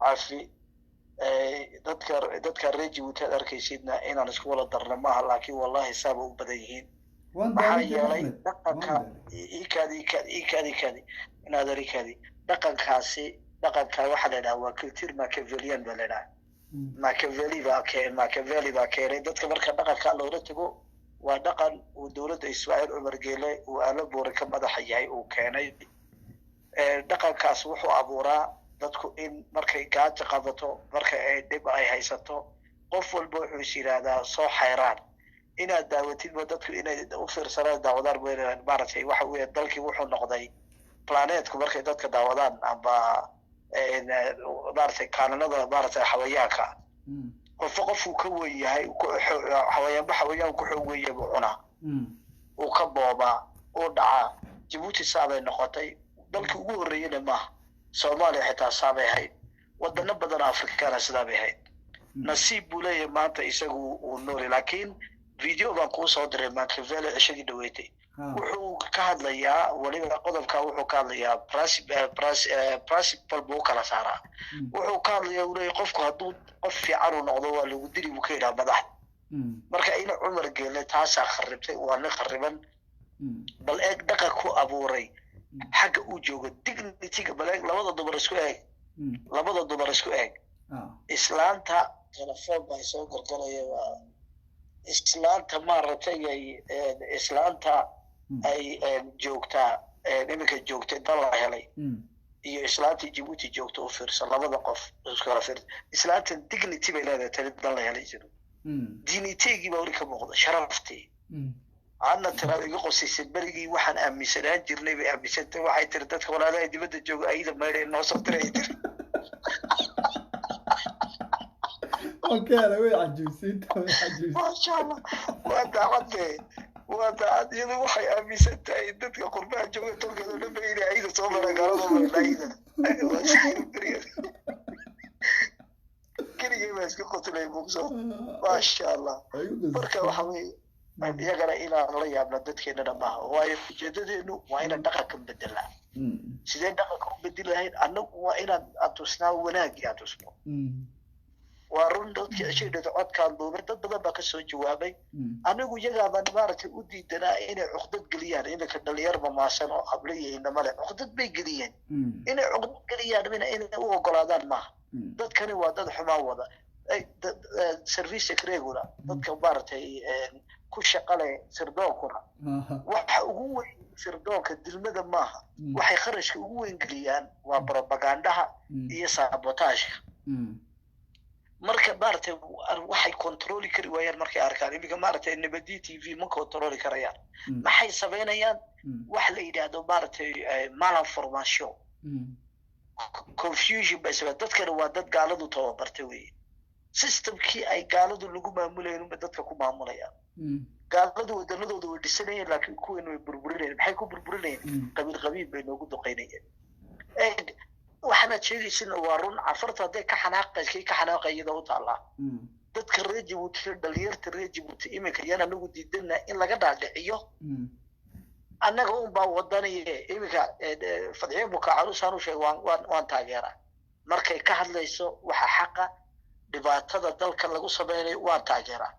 cafi dadka reer Djibouti arkaysidna inaan isku wala darno maaha laakiin wallahi saaba u badan yihiin maxaa yeelay dhaqanka ikaadi inaad arikaadi dhaqanka waxaa la idhaha waa culture Machiavellian baa la idhaha Machiavelli baa keenay dadka marka dhaqanka loola tago waa dhaqan uu dowladda Ismaaciil Cumar Geele uu aala boori ka madaxa yahay uu keenay dhaqankaas wuxuu abuuraa dadku in markay gaajo qabato marka ay dhib ay haysato qof walba wuxuu is yidhaahdaa soo xayraan inaad daawatidba dadku inay u fiirsanaan daawadaan weynaan maaragtay waxa weeye dalkii wuxuu noqday planeetku markay dadka daawadaan amba maaragtay kaananada maaragtay xawayaanka qofuu ka weyn yahay xawayaan ku xoog weyn yahay buu cunaa uu ka boobaa uu dhacaa Djibouti saabay noqotay dalkii ugu horreeyana maaha Soomaaliya xitaa saabay ahayd wadano badan Afrikaana sidaa bay ahayd nasiib buu leeyahay maanta isagu uu nool laakiin video baan kuu soo diray Machiavelli ishagii dhaweetay wuxuu ka hadlayaa waliba qodobka wuxuu ka hadlayaa principle buu kala saaraa wuxuu ka hadlayaa uu leeyahay qofku hadduu qof fiican uu noqdo waa lagu dili buu ka yidhaha madax marka ina Cumar Geele taasaa kharibtay waa nin khariban bal eeg dhaqan ku abuuray xagga uu joogo dignity-ga bal eeg labada dumar isku eeg islaanta telefoon baa soo gargaraya waa islaanta maaragtay islaanta ay joogtaa iminka joogtay dal la helay iyo islaantii Djibouti joogta u fiirsan labada qof isku kala fiirsan islaanta dignity bay leedahay tani dal la helay jiro dignity-gii baa weli ka muuqda sharaftii عنا ترى يقصي سبرجي وحن أمسنا جرني بأمسنت وحي ترى تدخل على دبده جو أيضا ما يرين نوصل تريدر أوكي أنا وين عجوزين ما شاء الله وأنت عاد يلا وحي أمسنت أيضا قربان جو تلقى لما يري أيضا صوبنا قالوا من أيضا كل يوم يسكت قتلي مقصود ما شاء الله بركة وحوي iyagana inaan la yaabno dadkeenana maaha waayo ujeedadeenu waa inaan dhaqanka bedelaa sidee dhaqanka u bedeli lahayd annagu waa inaan atusnaa wanaagii atusno waa run dadkii ashidhada codkaan duubay dad badan baa kasoo jawaabay anigu iyagaabaan maaragtay u diidanaa inay cuqdad geliyaan iminka dhalinyar mamaasan oo hablayihiina male cuqdad bay geliyeen inay cuqdad geliyaan inay u ogolaadaan maaha dadkani waa dad xumaan wada service secretary dadka maaragtay ku shaqale sirdoonkuna waxa ugu weyn sirdoonka dilmada maaha waxay kharashka ugu weyn geliyaan waa propagandaha iyo sabotaashka marka maaragtay waxay controli kari waayaan markay arkaan iminka maaragtay nabadi t v ma controli karayaan maxay samaynayaan wax la yidhaahdo maaragtay malinformation confusion bay sabab dadkana waa dad gaaladu tababartay weeye systemkii ay gaaladu lagu maamulayeen unba dadka ku maamulayaan gaaladu wadanadooda way dhisanayeen laakiin kuweena way burburinayeen maxay ku burburinayeen qabiil qabiil bay noogu duqaynayeen waxaana sheegaysina waa run cafarta hadday ka xanaaqaykay ka xanaaqayada u taallaa dadka reer jabuuti dhalinyarta reer jabuuti iminka yaan anagu diidana in laga dhaadhiciyo annaga unbaa wadaniye iminka fadxiye bukacarusaan u sheeg waan taageeraa markay ka hadlayso waxa xaqa dhibaatada dalka lagu sameynayo waan taageeraa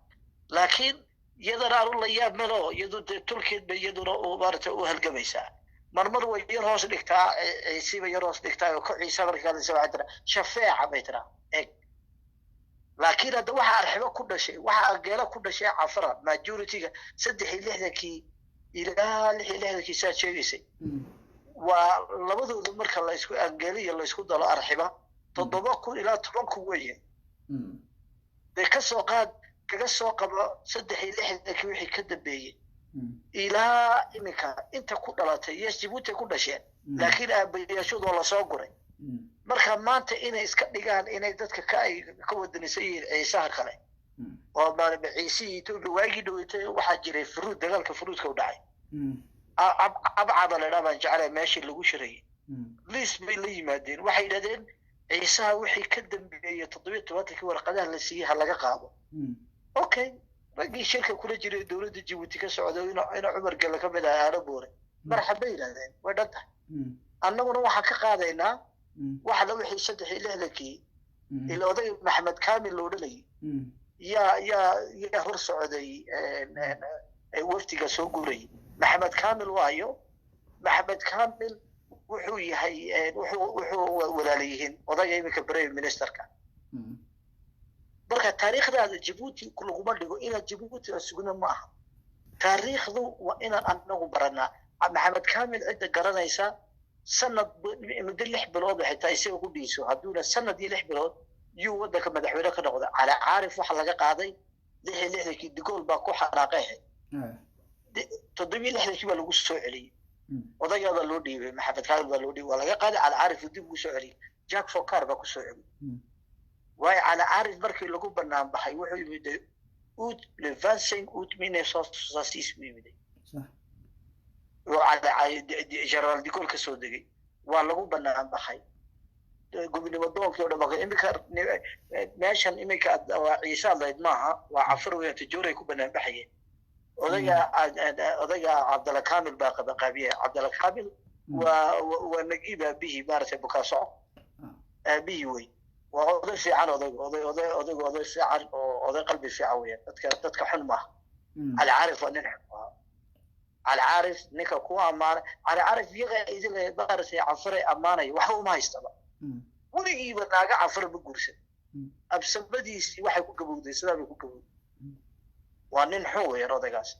laakiin iyadana aanu la yaab melo iyadu dee tulkeed bay iyaduna maaragtay u halgamaysaa marmar way yar hoos dhigtaa ciisiba yar hoos dhigtaa oo ka ciisa markaa la soo cadra shafeeca bay tiraa eg laakiin hadda waxa arxibo ku dhashay waxa ageela ku dhashay cafara majority-ga 63kii ilaa 66kii saa sheegaysay waa labadooda marka la isku ageeliyo la isku dalo arxiba 7,000 ilaa 10,000 weeye bay ka soo qaad kaga soo qabo 63kii wixii ka dambeeyay ilaa iminka inta ku dhalatay yes Djibouti ku dhasheen laakiin aabayaashooda la soo guray marka maanta inay iska dhigaan inay dadka ka wadanisay ciisaha kale oo maarba ciisii Itoobiya waagi dhawaytay waxa jiray furuud dagaalka furuudka u dhacay abcada la dhamaan jeclay meeshii lagu shiray liis bay la yimaadeen waxay yidhahdeen ciisaha wixii ka dambeeyay 17 warqadaha la siiyay laga qaado okay ragii shirka kula jiray dawladda Djibouti ka socdo ina Umar Gala ka mid ah Araboore marxaba yiraahdeen way dhanta annaguna waxa ka qaadaynaa waxa la wixii 63kii ila oday Maxamed Kaamil loo dhalay ya hor socday waftiga soo guuray Maxamed Kaamil waayo Maxamed Kaamil wuxuu yahay wuxuu walaaliyihiin odayga imika Prime Ministerka marka taariikhda Djibouti kuluguma dhigo ina Djibouti asuguna ma aha taariikhdu waa ina anagu baranaa Maxamed Kaamil cid garanaysa sanad muddo 6 bilood xitaa isaga ku dhiiso hadduna sanad 6 bilood yuu wadanka madaxweyne ka noqday cala caarif waxa laga qaaday 66kii digool baa ku xanaaqay 67kii baa lagu soo celiyay odayada loo dhiibay Maxamed Kaamil baa loo dhiibay waa laga qaaday cala caarif dib ugu soo celiyay Jack Fokar baa ku soo celiyay واي على عارف بركي لقوا برنامج بحي وحي يبدأ أوت لفانسين أوت مين صاصيس بيبدأ صح وعلى جرال دي كل كسودة ولقوا برنامج بحي قبل ما دوم كده بقى إمك ماشان إمك عيسى الله يدمعها وعفروا يتجوري يكون برنامج بحي وذا عبد الله كامل بقى بيه عبد الله كامل ونجيب به بارس بكاسو به وي وأضيف في عن أضيف في عن أضيف قلبي في عوية تذكر حلمه على عارف وننحب على عارف نكا كوا أمانة على عارف يغى إذا بارس عفري أمانة وحو ما يستبع ونجي بناقة عفر بقرسة أبسبدي واحد كوكبودي سلام كوكبودي وننحو يا رضي قاس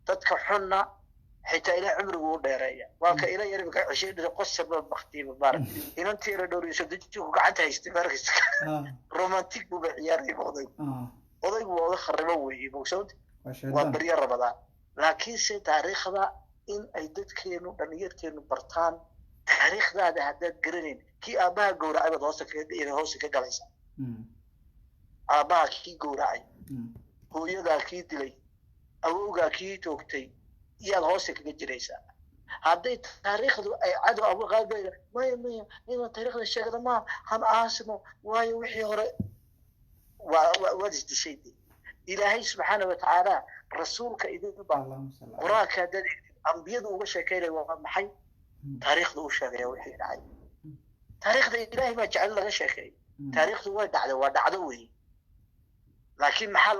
تذكر حلنا حتى إلى عمره وديرية وك إلى يربك 20 قصة بمختيم بارك إن أنت إلى دور يسدجوك قعدت هيستمر رومانتيك ببعيار يبغضي وضي وضي خربوي بوسود وبريا رمضان لكن سي تاريخ ذا إن أيدت كينو بنيت كينو برتان تاريخ ذا هدات جرينين كي أباها جورعي بضوسك إلى هوسك جالسة أباها كي جورعي هو يدا كي دلي أبوها كي توكتي يا هوسك جريسة هذا تاريخ عدو أبو غالب ما إنه تاريخ الشيء ما هم عاصمه ويوحي هراء وجد الشيء إلهي سبحانه وتعالى رسولك إذا قراك هذا أنبيض وشكاله ومحي تاريخ ذو شاكي وحي العين تاريخ ذا إلهي ما جعل لك شاكي تاريخ ذو ودعوه لكن محل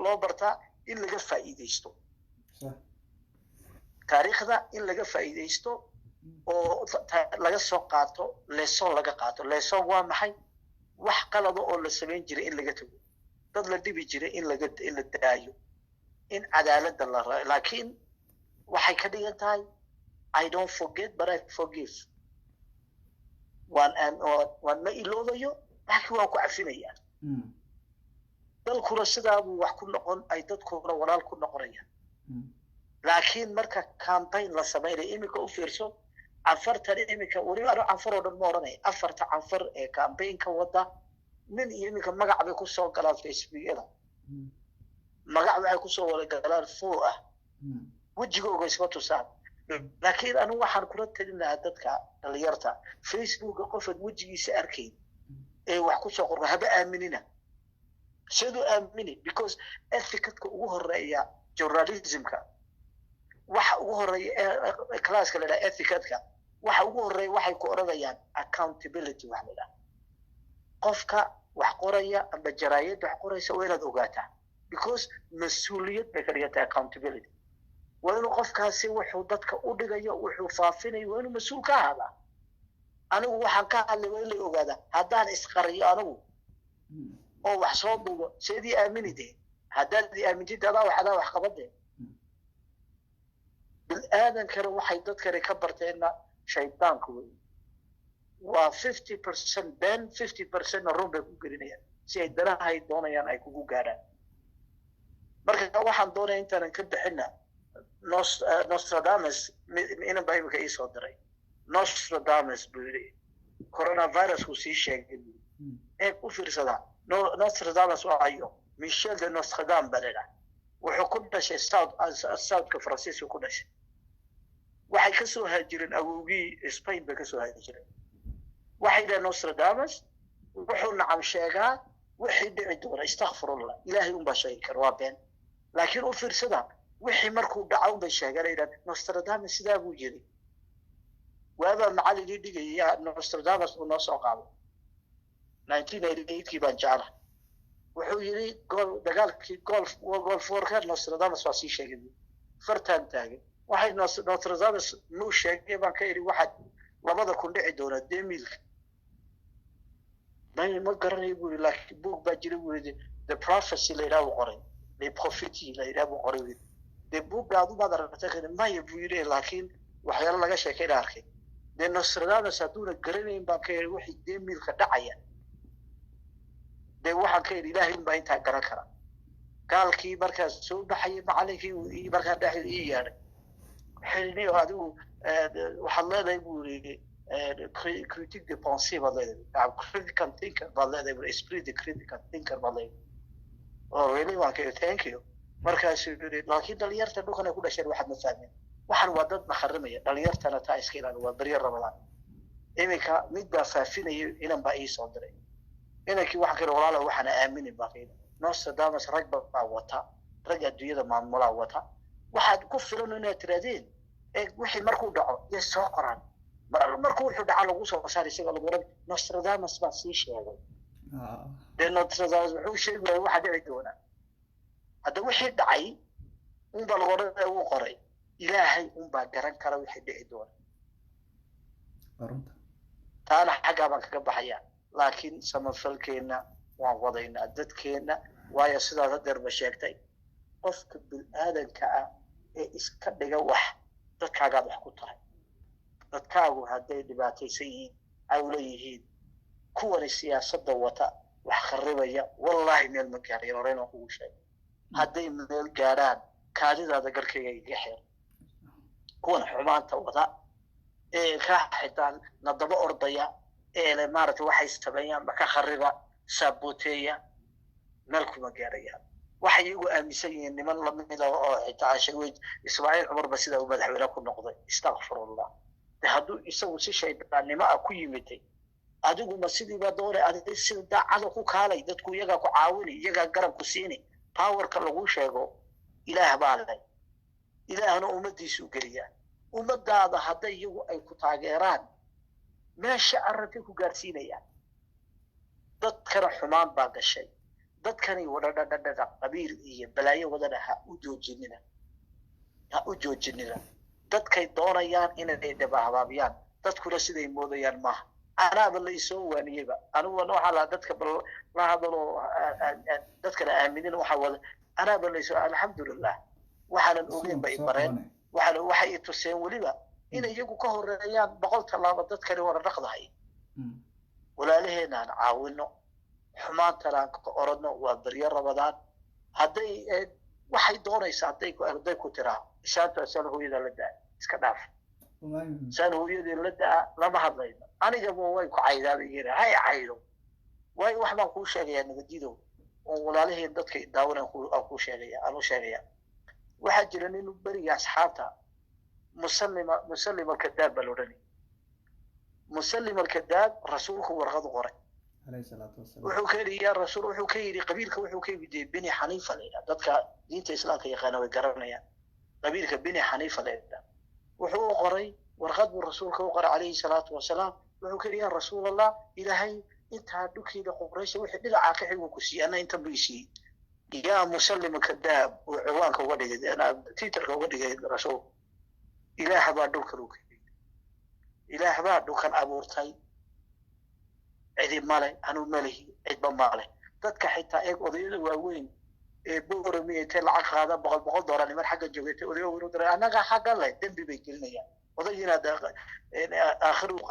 لو برتا إلا قفا إيديستو taariikhda in laga faa'iideysto oo laga soo qaato lesson laga qaato lesson waa maxay wax qalado oo la sameyn jiray in laga tago dad la dibi jiray in la daayo in cadaaladda la raayo laakiin waxay ka dhigan tahay I don't forget but I forgive waan ma iloobayo laakiin waan ku cafinayaa dalkuna sidaa buu wax ku noqon ay dadkuna walaal ku noqonayaan laakiin marka campaign la samaynayo iminka u fiirso canfartan iminka weliba anu canfar oo dhan ma odhanay afarta canfar ee campaignka wada nin iyo iminka magac bay kusoo galaan facebookyada magac waxay kusoo wada galaan fuu ah wejigooga isma tusaan laakiin anu waxaan kula talin lahaa dadka dhalinyarta facebooka qofad wejigiisa arkayn ee wax kusoo qorga haba aaminina sidoo aamini because ethicadka ugu horeeya journalismka waxa ugu horeeya classka la yiraahdo ethicadka waxa ugu horeeya waxay ku oranayaan accountability wax la yiraahdo qofka wax qoraya ama jaraayad wax qoraysa waa inaad ogaataa because mas'uuliyad bay ka dhigata accountability waa inuu qofkaasi wuxuu dadka u dhigayo wuxuu faafinayo waa inuu mas'uul ka ahaadaa anigu waxaan ka hadlay waa in la ogaadaa haddaan isqariyo anigu oo wax soo duubo sidii aaminidee haddaad aamintid adaa wax qabadee بالآدم كانوا واحد ضد كانوا يكبر تينا شيطان كوي و 50% بين 50% الروم بيكون قرينيا سيدنا هاي دونا يعني يكونوا قارن مركز واحد دونا انت نكب حنا نوسترادامس إنا باي بكي صدري نوسترادامس بيري كورونا فيروس وسي شيء ايه كفر صدا نوسترادامس وعيو ميشيل دي نوسترادام بلنا وحكومة شيء الساوث كفرنسيس وكل شيء waxay ka soo haajireen awowgii Spain bay ka soo haajireen waxay la Nostradamus wuxuu nacam sheegaa wixii dhici doona astaghfirullah ilaahay un baa sheegi kara waa been laakiin u fiirsada wixii markuu dhaco bay sheeganayaan Nostradamus sidaa buu yiri waaba macallin dhigaya Nostradamus uu noo soo qaado 1988 baan jeclahay wuxuu yiri dagaalkii golf warka Nostradamus waa sii sheegay fartaan taagay waxay Nostradamus noo sheegay baan ka iri waxaad labada kun dhici doona deemilka ma garanay buu laakiin book baa jiray buu the prophecy la yiraahdo qoray the prophecy la yiraahdo qoray the book aad u badartay ma buu yiri laakiin waxyaalo laga sheekay arkay the Nostradamus hadduu garanayn baan ka iri wixii deemilka dhacaya de waxaan ka iri ilaahay baa inta garan kara gaalkii markaas soo baxay macallinkii uu markaa dhaxil ii yaaray xilni adigu waxaan leedahay buu yiri critique de pensée baa leedahay critical thinker baa leedahay esprit de critical thinker baa leedahay oo really waan ka thank you markaas yiri laakiin dhalinyarta dhulkan ku dhashay waxaad ma fahmeen waxaan waa dad maxarimaya dhalinyartana taa iska ilaalin waa bariya rabadaan iminka mid baa faafinayo inan baa ii soo diray inankii wax kale walaalo waxaan aaminin baaqiina Nostradamus rag baa wata rag adduunyada maamula wata waxaad ku filan inaad tiraadeen ee wixii markuu dhaco ee soo qoraan markuu wuxuu dhaca lagu soo saaray isaga lagu rab Nostradamus baa sii sheegay Nostradamus wuxuu sheegay waxa dhici doona hadda wixii dhacay un baa lagu rab uu qoray ilaahay un baa garan kara wixii dhici doona taana xagga baan kaga baxayaa laakiin samafalkeena waan wadaynaa dadkeena waayo sidaas hadeerba sheegtay qofka bil-aadanka ah ee iska dhiga wax dadkaagaad wax ku tahay dadkaagu hadday dhibaataysan yihiin ay leeyihiin kuwani siyaasadda wata wax kharibaya wallaahi meel ma gaarayn horeyna kugu sheegay hadday meel gaaraan kaadidaada garkayga iga xeer kuwan xumaanta wada ee ka xitaan nadaba ordaya ee maaragtay waxay sameeyaan ka khariba saboteeya meel kuma gaarayaan waxay iyagu aaminsan yihiin niman la mid ah oo xitaa sheegay Ismaaciil Cumar ba sida uu madaxweyne ku noqday astaghfirullah hadduu isagu si shaydaannimo ah ku yimiday adigu ma sidii ba doonay adiga sida daacada ku kaalay dadku iyaga ku caawinay iyaga garab ku siinay powerka lagu sheego ilaah baa leh ilaahna ummadiisu geliya ummadaada hadday iyagu ay ku taageeraan meesha arrinta ku gaarsiinayaan dadkana xumaan baa gashay dadkani wadadadada qabiil iyo balaayo wadana ha u joojinina dadkay doonayaan inay dhabaabiyaan dadkuna siday moodayaan maaha anaaba la isoo waaniyeyba anigu waxaa la dadka la hadalo dadkana aaminin waxa wada anaaba la isoo alxamdulillah waxaanan ogeyn bay bareen waxay tuseen weliba in iyagu ka horeeyaan 100 tallaabo dadkani wada dhaqdahay walaalaheenaan caawino xumaantana aan ka orodno waa baryo rabadaan hadday waxay doonaysa hadday ku tiraa shaanta saan hooyada la daa iska dhaaf saan hooyadii la daa lama hadlayno anigaba way ku caydaaba yiri hay caydo way wax baan kuu sheegayaa nabadiidow oo walaalaheen dadka daawanaan ku sheegaya waxaa jira nin beriga asxaabta مسلم الكذاب بالوراني مسلم الكذاب رسولك ورغض قري عليه الصلاة والسلام وحكي يا رسول وحكي قبيلك وحكي بدي بني حنيفة لينا دتك دينت إسلامك يا خانا ويقررنا قبيلك بني حنيفة لينا وحو قري ورغض رسولك وقرأ عليه الصلاة والسلام وحكي يا رسول الله إلهي أنت هدوكي لقريش وحد العاقع وكسي أنا أنت بيسي يا مسلم الكذاب وعوانك ودي أنا تيترك ودي رسول إله بaa dhulka loo keenay ilaah baa dhulkan abuurtay cidi male anu malehi cidba male dadka xitaa eeg odayada waaweyn ee boorami ee lacag qaada $100 niman xagga joogtay odayo weyn diray anaga xagga leh dambi bay gelinayaan odayina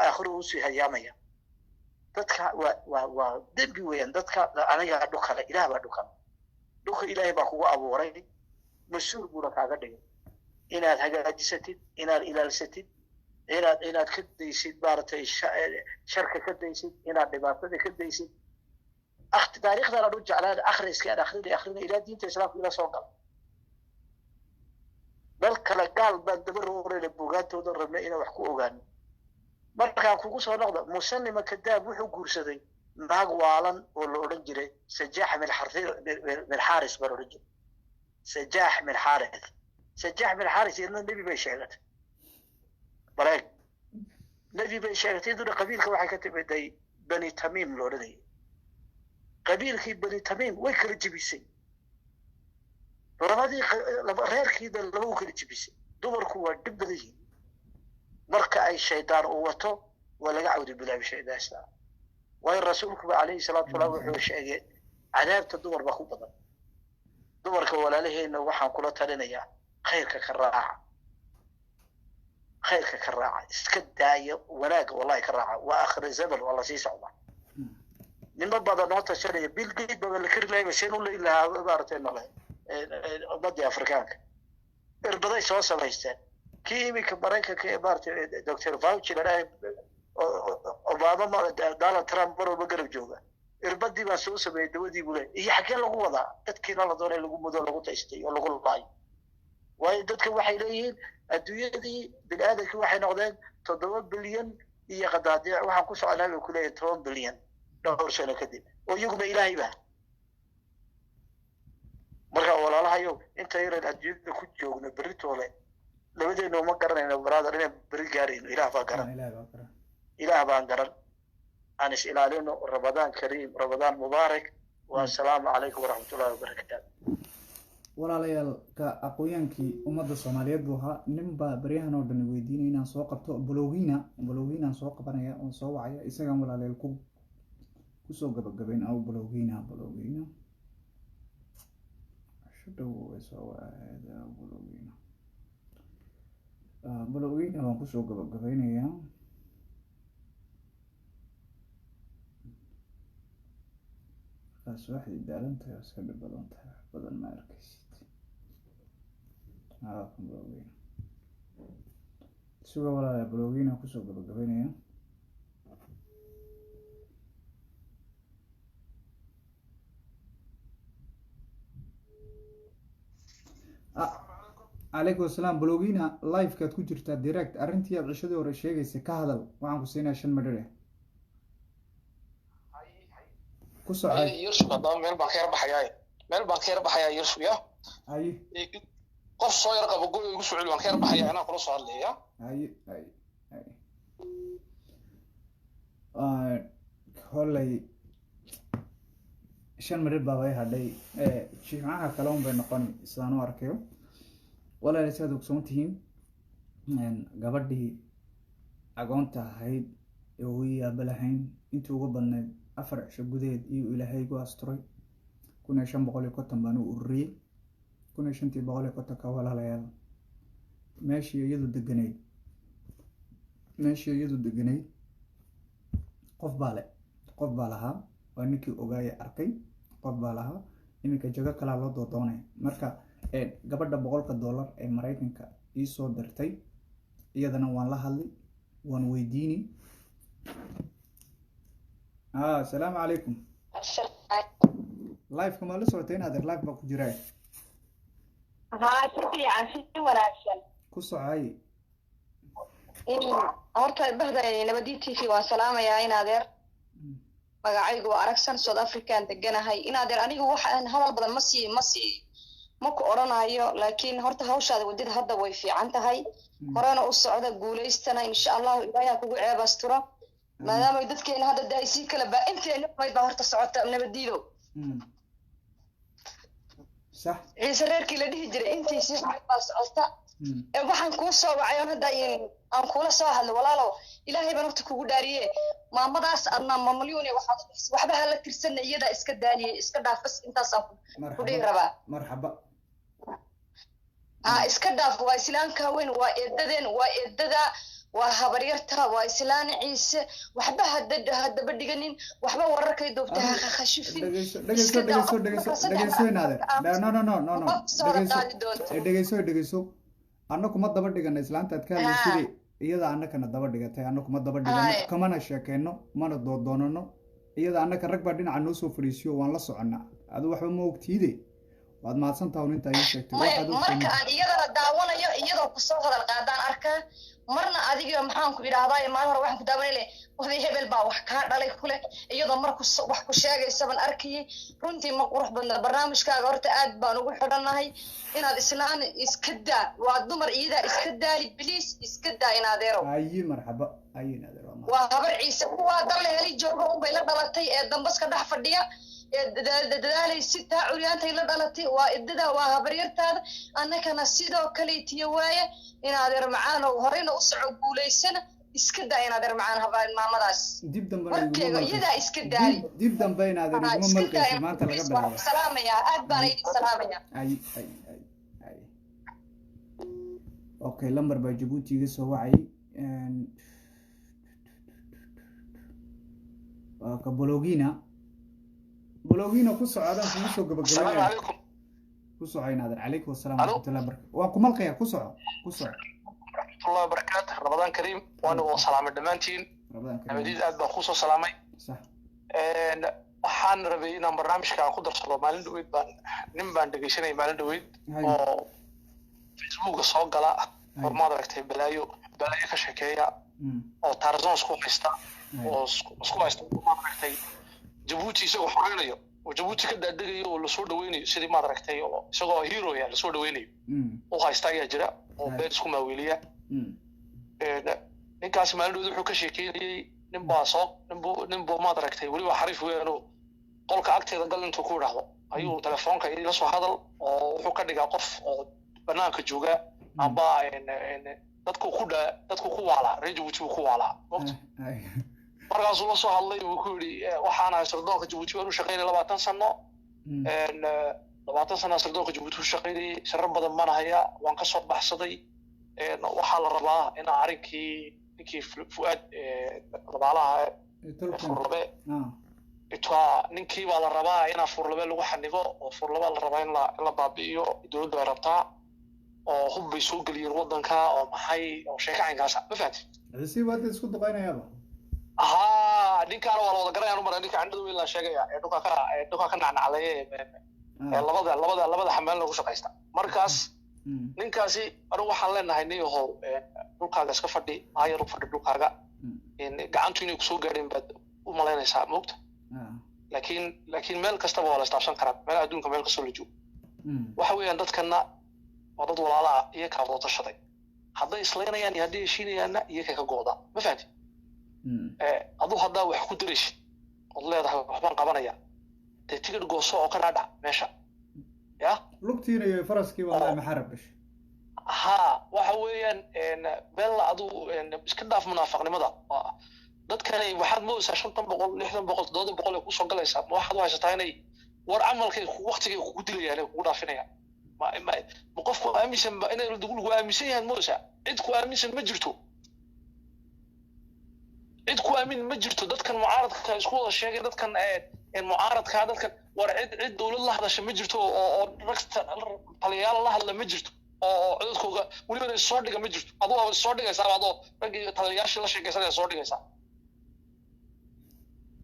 aakhiru u sii hayaamaya dadka waa dambi weeyaan dadka aniga dhulka leh ilaah baa dhulka ilaahay baa kugu abuuray mas'uul buu kaaga dhigay inaad hagaajisatid inaad ilaalsatid inaad ka daysid maaragtay sharka ka daysid inaad dhibaatada ka daysid taariikhdan aad u jeclaan akhriska akhrina ilaa diinta islaamka ila soo gala dal kale gaal baan daba roorayna buugaantooda rabnay inaan wax ku ogaano markaan kugu soo noqda musallima kadaab wuxuu guursaday naag waalan oo la odhan jiray sajaax min xaaris baan odhan jiray sajaax min xaaris سجاح من حارس إنه النبي بيشارك بريك النبي بيشارك يدور قبيلك واحد كتب دي بني تميم لوردي قبيلك بني تميم ويكر الجبيسي رمادي غير كده لو كر الجبيسي دورك هو دبلي مركا أي شيطان قوته ولا يعود بالله بشيء اسلام وين رسولك عليه الصلاة والسلام وحوش عذاب تدور بخو بدن دورك ولا له إنه وحن كله تلنا خيرك كراعة اسكداية ولاق والله كراعة وآخر الزمن والله سي صعبة من بعض النقطة الشرعية بالقيد بقى الكر لا يمشين ولا إلا عبارتين الله بدي أفريقيانك إربضي سوا سمايستان كيمي كبرينك كعبارة دكتور فاوتشي لنا أوباما دالا ترامب برو بقرب جوغا إربضي ما سوا سماي دودي بولا إيه حكي لغو وضع تدكينا لدوري لغو مدو لغو تايستي ولغو اللاي waayo dadka waxay leeyihiin adduunyadii bini'aadamka waxay noqdeen 7 bilyan iyo qadaadiic waxaan ku soconaa ku leeyahay 10 bilyan dhowr sano kadib oo iyaguna ilaahay baa marka walaalahayo inta yar adduunyada ku joogno beritoole labadeena ma garanayno brother inay beri gaarayno ilaah baa garan aan is ilaalino ramadaan kariim ramadaan mubaarak wa assalaamu calaykum waraxmatullaahi wabarakaatuh walaalayaal ka aqooyankii ummadda Soomaaliyeed buu ahaa ninba baryahan oo dhan weydiinay inaan soo qabto blogiina soo qabanaya oo soo wacaya isagaan walaalayaal ku soo gabagabeyn aw blogiina shadhow way soo waada blogiina waan ku soo gabagabeynaya waxay daalantahay oo iska dhibadontahay badan ma arkaysid suga walaalaha blogiina kusoo gabagabeynaya calaykum asalaam blogiina livekaad ku jirtaa direct arrintii aad cishadii hore sheegaysa ka hadal waxaan ku siinaya 5 madhare ku socay يرشق هذا ميل بانكير بحياة يرشق يا قف صاير قبل قول يقص على بانكير بحياة أنا خلاص على يا هولي شن مريض باباي هذي شيء معها كلام بين نقاني إسلام واركيو ولا لسه دكتورتين قبضي أقونتها هيد وهي بلهين أنتوا قبلنا أفرع شبوديد إيو إلى هيجو أستروي كنا شن بقولي كتم بنو أوري كنا شنتي بقولي كتم كوالا ليال ماشي يدو دقني قف بالها waa ninkii ogaaya arkay qof baa lahaa iminka jago kalaa loo doodoonaya marka gabadha $100 ee Mareykanka ii soo dirtay iyadana waan la hadlay waan weydiini السلام عليكم لايف كما لسه وتين هذا اللايف بقى جراي شوفي عشان وناسن كسعاي horta bahda nabadii fi waa salaamaya in adeer magacaygu waa aragsan South African deganahay in adeer anigu waxaan hadal badan ma ku oranayo laakiin horta hawshaada wadida hadda way fiican tahay horena u socda guuleystana insha Allah ilaahay kugu ceebastiro maadaama dadkeena hadda daaysi kala baa inteena way baa horta socota nabadiido صح ciise reerkii la dhihi jiray intiisi baa socota waxaan ku soo wacay hadda aan kula soo hadlo walaalo ilaahay baan horta kugu dhaariye maamadaas adna maamulyoone waxba hala tirsanay iyada iska daaliye iska dhaafas intaas aan ku dhigi rabaa marxaba iska dhaaf waa islaanka weyn waa eedada waa habaryarta waa islaan ciise waxba hadda badhiganin waxba wararkay doobta khashifin dhegeyso annagu ma daba dhigana islaantaad ka hadlaysay iyada annakana daba dhigatay annagu ma daba dhigano kamana sheekeyno mana doodoonano iyada annaka rag baa dhinaca noo soo fariisiyo waan la soconaa adu waxba ma ogtiide waad mahadsantahay inta ay sheegtay marka aan iyadana daawanayo iyadoo ku soo hadal qaadaan arkaa marna adiga maxaan ku yiraahdaa maalin hore waxaan ku daawanay wixii hebel baa wax ka dhalay kule iyadoo markuu wax ku sheegaysa ban arkay runtii ma qurux badna barnaamijkaaga horta aad baan ugu xidhanahay inaad islaan iska daa waa dumar iyada iska daali please iska daa inaadeero ayi marxaba ayi inaadeero waa habar ciise kuwa dal heli joogo u bay la dhalatay ee dambaska dhex fadhiya dadaalay sita curyaantay la dhalatay waa idada waa habaryartaada annakana sidoo kale tiyo waaye inaadeer macaan oo horeyna u socon guuleysana iska daa inaadeer macaan habaan maamadaas dib dambe iyada iska daali dib dambe inaadeer iguma malkaysa maanta laga bilaabo salaamaya aad baan idin salaamaya ay okay lambar baa Djibouti iga soo wacay ka بلوغينا كوسو عادان كوسو غبغبين السلام عليكم كوسو عينادر عليكم السلام ورحمه الله وبركاته واكم القيا كوسو ورحمه الله وبركاته رمضان كريم وانا وسلام دمانتين رمضان كريم نبدي aad baan ku soo salaamay صح waxaan rabay inaan barnaamijka ku darsado maalin dhaweyd baan nin baan dhageysanay maalin dhaweyd oo Facebook soo gala hormaad aragtay balaayo ka sheekeeya oo Tarzan isku haysta oo isku haysta aragtay Djibouti isagoo xoreynayo oo Djibouti ka daadagayo oo la soo dhaweynayo sidii maad aragtay oo isagoo hero ya la soo dhaweynayo oo haysta ayaa jira oo beer isku maawiliya ninkaas maalin wuxuu ka sheekeeyay nin boo maad aragtay waliba xariif weeyno qolka agteeda gal intuu ku raahdo ayuu telefoonka ila soo hadal oo wuxuu ka dhigaa qof oo banaanka jooga aba dadku ku waala Djibouti ku waala markaas uu soo hadlay uu ku yiri waxaan ahay sirdoonka Djibouti oo shaqeynay 20 sano 20 sano sirdoonka Djibouti oo shaqeynay sharar badan ma haya waan ka soo baxsaday waxa la rabaa in arinkii fuad rabaalaha furlabe ninkii baa la rabaa in furlabe lagu xanibo oo furlabe la rabaa in la baabi'iyo dawladda ay rabtaa oo hubbay soo galiyeen wadanka oo maxay oo sheekaynkaas ma fahanti si wada isku duqaynayaa ninkaan waa wada garayaan umar ninka candadu ila sheegaya dhuka ka nacnaclay labada xamaal lagu shaqeysta markaas ninkaasi anigu waxaan leenahay niyahow dhulkaaga iska fadhi ayar u fadhi dhulkaaga gacantu inay kusoo gaadheen baad u malaynaysaa moogta laakiin meel kastaba waa la istaabsan karaa meel adduunka meel kastoo la joogo waxa weeyaan dadkana waa dad walaala ah iyo kaa wada tashaday hadday islaynayaan iyo hadday heshiinayaanna iyaga ka go'da ma fahanti adu hadda wax ku diraysid oo leedahay waxbaan qabanaya tigidh gooso oo ka dhaadhac meesha ya lugtiina iyo faraskii waa maxarab bish waxa weeyaan beel adu iska dhaaf munaafaqnimada dadkani waxaad moodaysaa 500 600 700 ay ku soo galaysaa waxaad u haysataa inay war camalkay waqtigay ku dilayaan ku dhaafinayaan ma qofku aaminsan ba inay lagu aaminsan yahay moodaysaa cid ku aaminsan ma jirto cid ku aamin ma jirto dadkan mucaaradka isku wada sheegay dadkan mucaaradkaa dadkan war cid dowlad la hadasha ma jirto oo rag taliyayaal la hadla ma jirto oo codadkooga weliba soo dhiga ma jirto aduu waa soo dhigaysaa adoo raggii taliyayaashii la sheekaysanaya soo dhigaysaa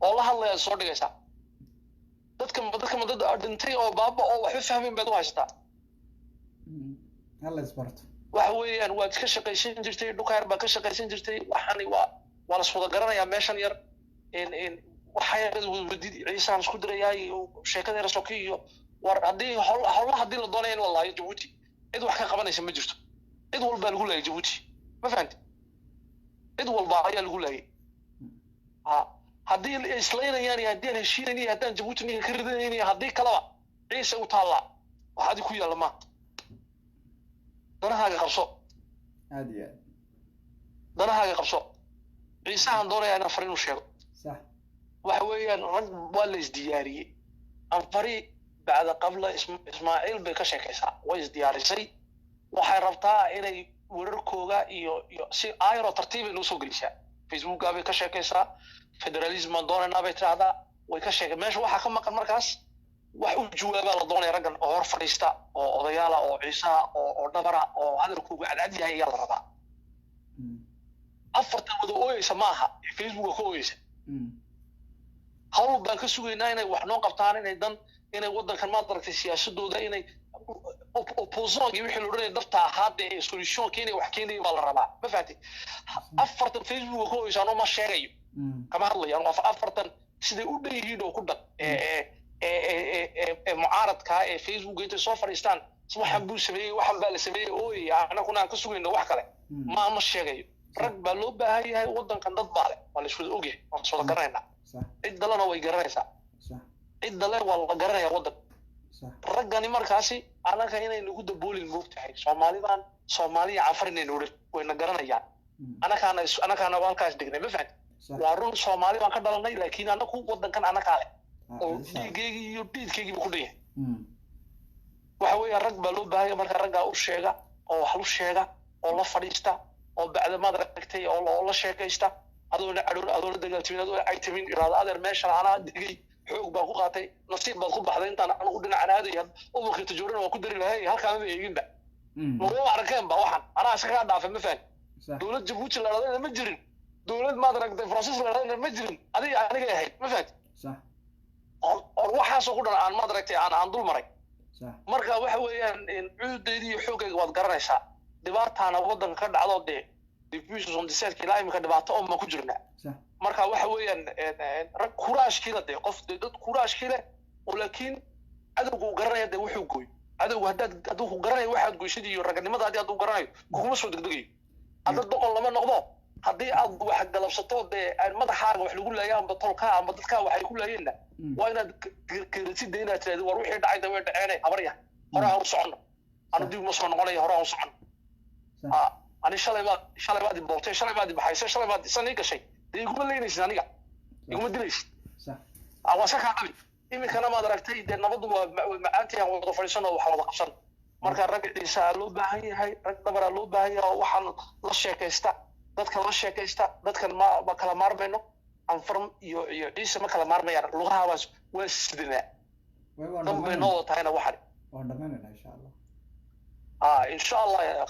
oo la hadlaya soo dhigaysaa dadka dad dhintay oo baaba oo waxba fahmin baad u haysataa هلا اسبرت waxa weeyaan waad ka shaqaysan jirtay dhukaar baa ka shaqaysan jirtay waxani waa la soo garanayaa meeshan yar waxay wadid ciisaan isku dirayaa sheekada rasooki iyo war hadii howlaha hadii la doonayo in wallahi Djibouti cid wax ka qabanaysa ma jirto cid walba lagu leeyahay Djibouti ma fahanti cid walba ayaa lagu leeyahay haddii islaynayaan iyo haddii heshiinayaan iyo haddaan Djibouti ninka ka ridanayaan iyo haddii kalaba ciise u taala waxaad ku yaala ma danahaaga qabso aad iyo danahaaga qabso ciisahan doonaya inaan fariin u sheego صح waxa weeyaan rag waa la isdiyaariyey anfari bacda qabla ismaaciil bay ka sheekaysaa way isdiyaarisay waxay rabtaa inay wararkooga iyo si ayro tartiib inuu soo gelisaa facebooka bay ka sheekaysaa federalism doonayna bay tiraahdaa way ka sheekay meesha waxaa ka maqan markaas wax u jawaabaa la doonaya raggan oo hor fadhiista oo odayaala oo ciisaha oo dhabara oo hadalkooga cadcad yahay ayaa la rabaa afartan wada ooyeysa ma aha facebooka ka ooyeysa hawl baan ka sugaynaa inay wax noo qabtaan inay waddankan maad aragtay siyaasadooda inay opposonki wixii la odhanaya dhabta ahaadee solutionka inay wax keenayo baa la rabaa ma fahatay afartan facebooka ka ooyeysa anoo ma sheegayo kama hadlayo anoo afartan siday u dhan yihiin oo ku dhan mucaaradka ee facebook intay soo fadhiistaan waxaan buu sameeyey waxaan baa la sameeyey ooyaya anaguna aan ka sugayno wax kale ma sheegayo rag baa loo baahan yahay waddankan dad baa leh waa la iswada ogyahay waan soo garanaynaa cid dalena way garanaysaa cid dale waa la garanayaa waddan raggani markaasi anaga inay nagu daboolin moogtahay soomaaliya cafar inaynu odhan wayna garanayaan anakaana halkaas degnay ma fahanti waa run soomaali baan ka dhalanay laakiin anaku waddankan anakaa leh oo dhiigeygii iyo dhiidkeygiiba ku dhan yahay waxa weeyaan rag baa loo baahanya marka raggaa u sheega oo wax lu sheega oo la fadhiista oo bacda maad aragtay oo la sheekaysta adoona cadhoon adoona dagaaltimin adoona caytimin iraada adeer meeshan anaa degay xoog baan ku qaatay nasiib baad ku baxday intaan anigu dhinacan aadaya umurka tajoorana waan ku dari lahay halkaanaba eeginba laguma arkeen ba waxan anaa iska kaa dhaafay ma fahan dowlad Djibouti la dhadayna ma jirin dowlad maad aragtay Francis la dhadayna ma jirin aniga ahayd ma fahan oo waxaasoo ku dhan aan maad aragtay aan dul maray marka waxa weeyaan cuudeedii iyo xoogayga waad garanaysaa dhibaataana waddanka ka dhacdo dee difusion diseedka ilaa imika dhibaato oo ma ku jirnaa marka waxa weeyaan rag kuraashkiila dee qof dad kuraashkiile oo laakiin cadowga uu garanaya dee wuxuu gooy cadowga hadduu ku garanayo waxaad goysid iyo raganimada hadduu garanayo kuguma soo degdegayo hadda doqon lama noqdo haddii aad wax galabsato dee madaxaaga wax lagu laaya amba tolkaa amba dadkaa waxay ku laayeenna waa inaad keratida inaad tiraahdo war wixii dhacay dawee dhaceene habarya hore aan u soconno anu dib uma soo noqonaya hore aan u soconno ani shalay baad ibootay shalay baad ibaxaysay shalay baad isan ii gashay dee iguma leynaysid aniga iguma dilaysid waa sakaa dhabi iminkana maad aragtay dee nabadu waa macaantii aan wada fadhiisano wax wada qabsan marka rag ciisaa loo baahan yahay rag dabaraa loo baahan yahay oo waxaan la sheekaysta dadka la sheekaysta dadkan ma kala maarmayno anfar iyo ciise ma kala maarmayaan lugaha waa sidinaa danbay noo wada tahayna waxan waan dhamaynayna insha allah إن شاء الله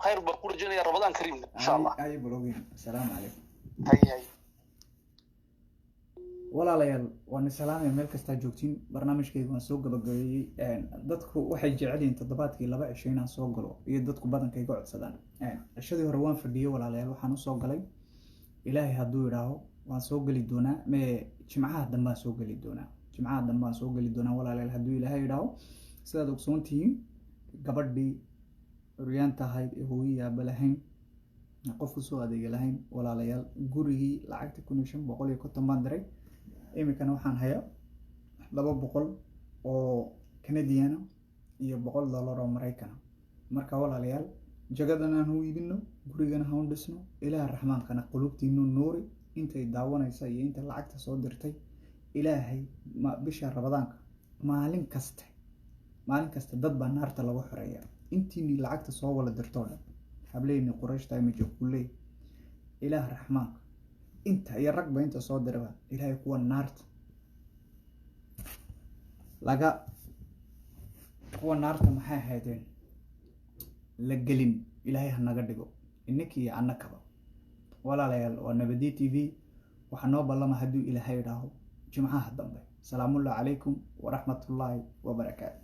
خير بقول جينا رمضان كريم إن شاء الله. أي بلوغين السلام عليكم. هاي. ولا ليال وأنا سلامي ملك استاجوكتين برنامج كي يكون سوق بقولي ضدكوا واحد جعلين تضبط كي لبع 20 سوق قلوا يضدكوا بدن كي يقعد سدان الشذي هروان في الديو ولا ليال وحنو سوق قلي إلهي هدو يراهو وان سوق لي دونا ما جمعات دم سوق لي دونا جمعات دم سوق لي دونا ولا ليال هدو إلهي يراهو سيدك سونتين gabadhii uryaanta ahayd ee hooyayaaba lahayn qofku soo adeega lahayn walaalayaal gurigii lacagta 1550 baan diray imikana waxaan hayaa 200 oo Canadian iyo $100 oo Mareykan marka walaalayaal jagadana aan u iibino gurigana aan dhisno ilaahay raxmaankana qulubtiinu nuuri intay daawanaysa iyo inta lacagta soo dirtay ilaahay bisha Ramadaanka maalin kasta dad baa naarta lagu xoreeya intii lacagta soo wala dirto hableeyni quraysh tahay mijo kulay ilaah raxmaan inta iyo ragba inta soo dirba ilaahay kuwa naarta laga kuwa naarta maxay ahaydeen la gelin ilaahay ha naga dhigo innakii annakaba walaalayaal waa nabadi tv waxaa noo ballama hadduu ilaahay idhaaho jimcaha dambe salaamullahi calaykum waraxmatullaahi wabarakaatu